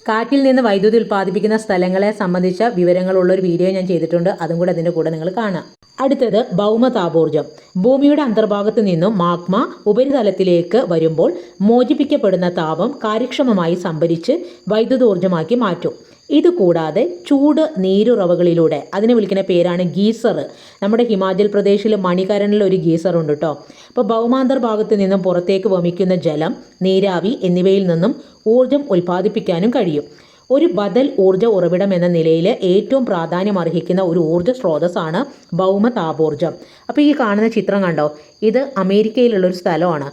കാറ്റിൽ നിന്ന് വൈദ്യുതി ഉൽപ്പാദിപ്പിക്കുന്ന സ്ഥലങ്ങളെ സംബന്ധിച്ച വിവരങ്ങളുള്ള ഒരു വീഡിയോ ഞാൻ ചെയ്തിട്ടുണ്ട്, അതും കൂടെ അതിൻ്റെ കൂടെ നിങ്ങൾ കാണാം. അടുത്തത്, ഭൗമതാപോർജ്ജം. ഭൂമിയുടെ അന്തർഭാഗത്ത് നിന്നും മാഗ്മ ഉപരിതലത്തിലേക്ക് വരുമ്പോൾ മോചിപ്പിക്കപ്പെടുന്ന താപം കാര്യക്ഷമമായി സംഭരിച്ച് വൈദ്യുതോർജ്ജമാക്കി മാറ്റും. ഇതുകൂടാതെ ചൂട് നീരുറവകളിലൂടെ, അതിനെ വിളിക്കുന്ന പേരാണ് ഗീസർ. നമ്മുടെ ഹിമാചൽ പ്രദേശിൽ മണികരണിൽ ഒരു ഗീസർ ഉണ്ട് കേട്ടോ. അപ്പോൾ ഭൗമാന്തർഭാഗത്ത് നിന്നും പുറത്തേക്ക് വമിക്കുന്ന ജലം, നീരാവി എന്നിവയിൽ നിന്നും ഊർജം ഉൽപ്പാദിപ്പിക്കാനും കഴിയും. ഒരു ബദൽ ഊർജ്ജ ഉറവിടം എന്ന നിലയിൽ ഏറ്റവും പ്രാധാന്യം അർഹിക്കുന്ന ഒരു ഊർജ്ജ സ്രോതസ്സാണ് ഭൗമതാപോർജ്ജം. അപ്പോൾ ഈ കാണുന്ന ചിത്രം കണ്ടോ, ഇത് അമേരിക്കയിലുള്ളൊരു സ്ഥലമാണ്.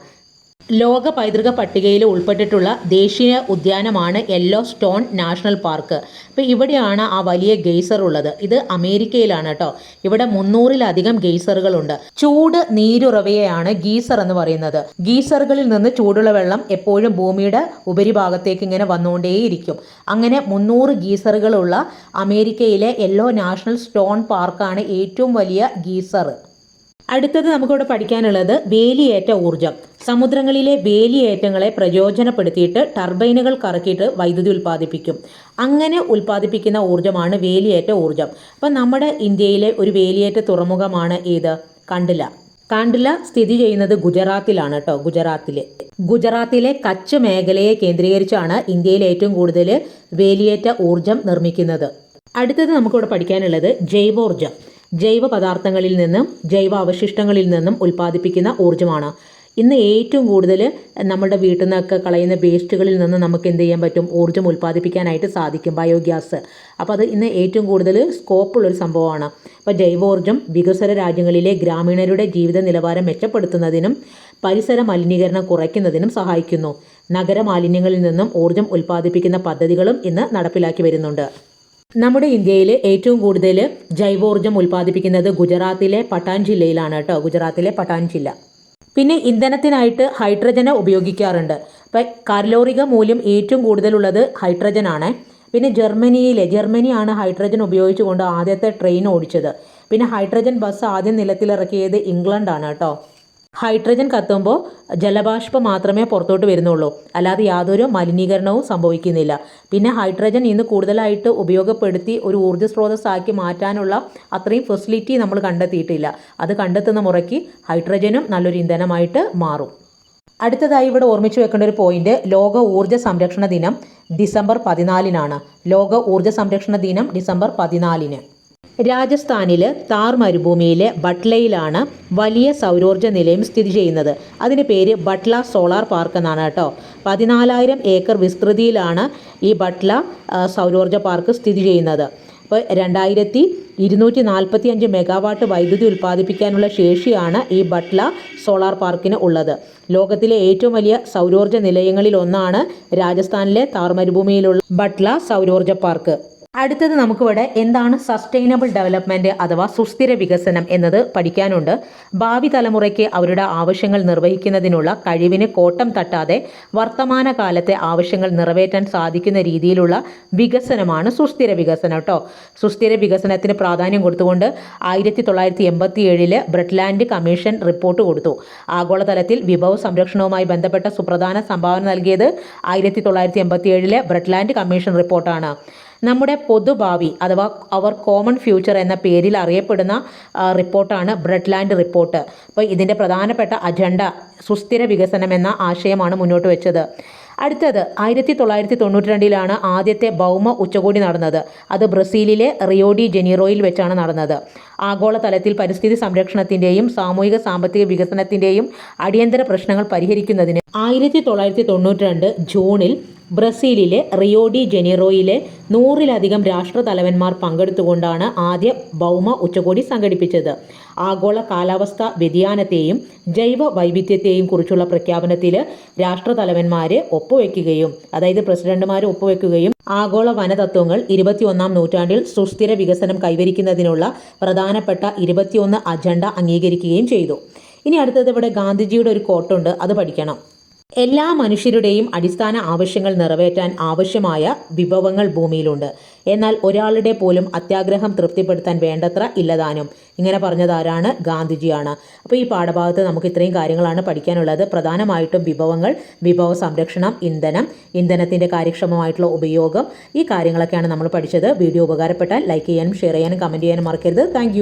ലോക പൈതൃക പട്ടികയിൽ ഉൾപ്പെട്ടിട്ടുള്ള ദേശീയ ഉദ്യാനമാണ് യെല്ലോ സ്റ്റോൺ നാഷണൽ പാർക്ക്. അപ്പോൾ ഇവിടെയാണ് ആ വലിയ ഗെയ്സർ ഉള്ളത്. ഇത് അമേരിക്കയിലാണ് കേട്ടോ. ഇവിടെ 300-ലധികം ഗെയ്സറുകളുണ്ട്. ചൂട് നീരുറവയെയാണ് ഗീസർ എന്ന് പറയുന്നത്. ഗീസറുകളിൽ നിന്ന് ചൂടുള്ള വെള്ളം എപ്പോഴും ഭൂമിയുടെ ഉപരിഭാഗത്തേക്ക് ഇങ്ങനെ വന്നുകൊണ്ടേയിരിക്കും. അങ്ങനെ 300 ഗീസറുകളുള്ള അമേരിക്കയിലെ യെല്ലോ നാഷണൽ സ്റ്റോൺ പാർക്കാണ് ഏറ്റവും വലിയ ഗീസർ. അടുത്തത് നമുക്കിവിടെ പഠിക്കാനുള്ളത് വേലിയേറ്റ ഊർജ്ജം. സമുദ്രങ്ങളിലെ വേലിയേറ്റങ്ങളെ പ്രയോജനപ്പെടുത്തിയിട്ട് ടർബൈനുകൾ കറക്കിയിട്ട് വൈദ്യുതി ഉൽപ്പാദിപ്പിക്കും. അങ്ങനെ ഉൽപ്പാദിപ്പിക്കുന്ന ഊർജ്ജമാണ് വേലിയേറ്റ ഊർജ്ജം. അപ്പം നമ്മുടെ ഇന്ത്യയിലെ ഒരു വേലിയേറ്റ തുറമുഖമാണ് ഏത്? കാണ്ടില സ്ഥിതി ചെയ്യുന്നത് ഗുജറാത്തിലാണ് കേട്ടോ. ഗുജറാത്തിലെ കച്ച് മേഖലയെ കേന്ദ്രീകരിച്ചാണ് ഇന്ത്യയിൽ ഏറ്റവും കൂടുതൽ വേലിയേറ്റ ഊർജ്ജം നിർമ്മിക്കുന്നത്. അടുത്തത് നമുക്കിവിടെ പഠിക്കാനുള്ളത് ജൈവോർജ്ജം. ജൈവ പദാർത്ഥങ്ങളിൽ നിന്നും ജൈവ അവശിഷ്ടങ്ങളിൽ നിന്നും ഉൽപ്പാദിപ്പിക്കുന്ന ഊർജ്ജമാണ്. ഇന്ന് ഏറ്റവും കൂടുതൽ നമ്മുടെ വീട്ടിൽ നിന്നൊക്കെ കളയുന്ന വേസ്റ്റുകളിൽ നിന്ന് നമുക്ക് എന്ത് ചെയ്യാൻ പറ്റും? ഊർജ്ജം ഉൽപ്പാദിപ്പിക്കാനായിട്ട് സാധിക്കും, ബയോഗ്യാസ്. അപ്പോൾ അത് ഇന്ന് ഏറ്റവും കൂടുതൽ സ്കോപ്പുള്ളൊരു സംഭവമാണ്. അപ്പോൾ ജൈവോർജ്ജം വികസ്വര രാജ്യങ്ങളിലെ ഗ്രാമീണരുടെ ജീവിത നിലവാരം മെച്ചപ്പെടുത്തുന്നതിനും പരിസര മലിനീകരണം കുറയ്ക്കുന്നതിനും സഹായിക്കുന്നു. നഗര മാലിന്യങ്ങളിൽ നിന്നും ഊർജ്ജം ഉൽപ്പാദിപ്പിക്കുന്ന പദ്ധതികളും ഇന്ന് നടപ്പിലാക്കി വരുന്നുണ്ട്. നമ്മുടെ ഇന്ത്യയിൽ ഏറ്റവും കൂടുതൽ ജൈവോർജ്ജം ഉൽപ്പാദിപ്പിക്കുന്നത് ഗുജറാത്തിലെ പട്ടാൻ ജില്ലയിലാണ് കേട്ടോ. ഗുജറാത്തിലെ പട്ടാൻ ജില്ല. പിന്നെ ഇന്ധനത്തിനായിട്ട് ഹൈഡ്രജനെ ഉപയോഗിക്കാറുണ്ട്. അപ്പം കലോറിക മൂല്യം ഏറ്റവും കൂടുതലുള്ളത് ഹൈഡ്രജനാണ്. പിന്നെ ജർമ്മനിയാണ് ഹൈഡ്രജൻ ഉപയോഗിച്ചുകൊണ്ട് ആദ്യത്തെ ട്രെയിൻ ഓടിച്ചത്. പിന്നെ ഹൈഡ്രജൻ ബസ് ആദ്യം നിലത്തിലിറക്കിയത് ഇംഗ്ലണ്ടാണ് കേട്ടോ. ഹൈഡ്രജൻ കത്തുമ്പോൾ ജലബാഷ്പം മാത്രമേ പുറത്തോട്ട് വരുന്നുള്ളൂ, അല്ലാതെ യാതൊരു മലിനീകരണവും സംഭവിക്കുന്നില്ല. പിന്നെ ഹൈഡ്രജൻ ഇന്ന് കൂടുതലായിട്ട് ഉപയോഗപ്പെടുത്തി ഒരു ഊർജ്ജ സ്രോതസ്സാക്കി മാറ്റാനുള്ള അത്രയും ഫെസിലിറ്റി നമ്മൾ കണ്ടെത്തിയിട്ടില്ല. അത് കണ്ടെത്തുന്ന മുറയ്ക്ക് ഹൈഡ്രജനും നല്ലൊരു ഇന്ധനമായിട്ട് മാറും. അടുത്തതായി ഇവിടെ ഓർമ്മിച്ചു വെക്കേണ്ട ഒരു പോയിന്റ്, ലോക ഊർജ്ജ സംരക്ഷണ ദിനം ഡിസംബർ 14-നാണ്. ലോക ഊർജ്ജ സംരക്ഷണ ദിനം ഡിസംബർ 14-ന്. രാജസ്ഥാനിലെ താർ മരുഭൂമിയിലെ ബട്ട്ലയിലാണ് വലിയ സൗരോർജ്ജ നിലയം സ്ഥിതി ചെയ്യുന്നത്. അതിന് പേര് ബട്ട്ല സോളാർ പാർക്ക് എന്നാണ് കേട്ടോ. 14,000 ഏക്കർ വിസ്തൃതിയിലാണ് ഈ ബട്ട്ല സൗരോർജ്ജ പാർക്ക് സ്ഥിതി ചെയ്യുന്നത്. അപ്പോൾ 2245 മെഗാവാട്ട് വൈദ്യുതി ഉൽപ്പാദിപ്പിക്കാനുള്ള ശേഷിയാണ് ഈ ബട്ട്ല സോളാർ പാർക്കിന് ഉള്ളത്. ലോകത്തിലെ ഏറ്റവും വലിയ സൗരോർജ്ജ നിലയങ്ങളിൽ ഒന്നാണ് രാജസ്ഥാനിലെ താർ മരുഭൂമിയിലുള്ള ബട്ട്ല സൗരോർജ്ജ പാർക്ക്. അടുത്തത് നമുക്കിവിടെ എന്താണ് സസ്റ്റൈനബിൾ ഡെവലപ്മെൻറ്റ് അഥവാ സുസ്ഥിര വികസനം എന്നത് പഠിക്കാനുണ്ട്. ഭാവി തലമുറയ്ക്ക് അവരുടെ ആവശ്യങ്ങൾ നിർവഹിക്കുന്നതിനുള്ള കഴിവിന് കോട്ടം തട്ടാതെ വർത്തമാന കാലത്തെ ആവശ്യങ്ങൾ നിറവേറ്റാൻ സാധിക്കുന്ന രീതിയിലുള്ള വികസനമാണ് സുസ്ഥിര വികസനം കേട്ടോ. സുസ്ഥിര വികസനത്തിന് പ്രാധാന്യം കൊടുത്തുകൊണ്ട് 1987 ബ്രട്ട്ലാൻഡ് കമ്മീഷൻ റിപ്പോർട്ട് കൊടുത്തു. ആഗോളതലത്തിൽ വിഭവ സംരക്ഷണവുമായി ബന്ധപ്പെട്ട സുപ്രധാന സംഭാവന നൽകിയത് 1987 ബ്രട്ട്ലാൻഡ് കമ്മീഷൻ റിപ്പോർട്ടാണ്. നമ്മുടെ പൊതുഭാവി അഥവാ അവർ കോമൺ ഫ്യൂച്ചർ എന്ന പേരിൽ അറിയപ്പെടുന്ന റിപ്പോർട്ടാണ് ബ്രട്ട്ലാൻഡ് റിപ്പോർട്ട്. അപ്പോൾ ഇതിൻ്റെ പ്രധാനപ്പെട്ട അജണ്ട സുസ്ഥിര വികസനം എന്ന ആശയമാണ് മുന്നോട്ട് വെച്ചത്. അടുത്തത് 1992 ആദ്യത്തെ ഭൗമ ഉച്ചകോടി നടന്നത്. അത് ബ്രസീലിലെ റിയോ ഡി ജനീറോയിൽ വെച്ചാണ് നടന്നത്. ആഗോളതലത്തിൽ പരിസ്ഥിതി സംരക്ഷണത്തിൻ്റെയും സാമൂഹിക സാമ്പത്തിക വികസനത്തിൻ്റെയും അടിയന്തര പ്രശ്നങ്ങൾ പരിഹരിക്കുന്നതിന് 1992 ജൂണിൽ ബ്രസീലിലെ റിയോ ഡി ജനീറോയിലെ 100-ലധികം രാഷ്ട്രതലവന്മാർ പങ്കെടുത്തുകൊണ്ടാണ് ആദ്യ ഭൗമ ഉച്ചകോടി സംഘടിപ്പിച്ചത്. ആഗോള കാലാവസ്ഥാ വ്യതിയാനത്തെയും ജൈവ വൈവിധ്യത്തെയും കുറിച്ചുള്ള പ്രഖ്യാപനത്തിൽ രാഷ്ട്രതലവന്മാർ ഒപ്പുവെക്കുകയും അതായത് പ്രസിഡന്റുമാർ ഒപ്പുവെക്കുകയും ആഗോള വനതത്വങ്ങൾ 21-ാം നൂറ്റാണ്ടിൽ സുസ്ഥിര വികസനം കൈവരിക്കുന്നതിനുള്ള പ്രധാനപ്പെട്ട 21 അജണ്ട അംഗീകരിക്കുകയും ചെയ്തു. ഇനി അടുത്തത് ഇവിടെ ഗാന്ധിജിയുടെ ഒരു കോട്ടുണ്ട്, അത് പഠിക്കണം. എല്ലാ മനുഷ്യരുടെയും അടിസ്ഥാന ആവശ്യങ്ങൾ നിറവേറ്റാൻ ആവശ്യമായ വിഭവങ്ങൾ ഭൂമിയിലുണ്ട്. എന്നാൽ ഒരാളുടെ പോലും അത്യാഗ്രഹം തൃപ്തിപ്പെടുത്താൻ വേണ്ടത്ര ഇല്ലതാനും. ഇങ്ങനെ പറഞ്ഞത് ആരാണ്? ഗാന്ധിജിയാണ്. അപ്പോൾ ഈ പാഠഭാഗത്ത് നമുക്ക് ഇത്രയും കാര്യങ്ങളാണ് പഠിക്കാനുള്ളത്. പ്രധാനമായിട്ടും വിഭവങ്ങൾ, വിഭവ സംരക്ഷണം, ഇന്ധനം, ഇന്ധനത്തിൻ്റെ കാര്യക്ഷമമായിട്ടുള്ള ഉപയോഗം, ഈ കാര്യങ്ങളൊക്കെയാണ് നമ്മൾ പഠിച്ചത്. വീഡിയോ ഉപകാരപ്പെട്ടാൽ ലൈക്ക് ചെയ്യാനും ഷെയർ ചെയ്യാനും കമൻറ്റ് ചെയ്യാനും മറക്കരുത്. താങ്ക്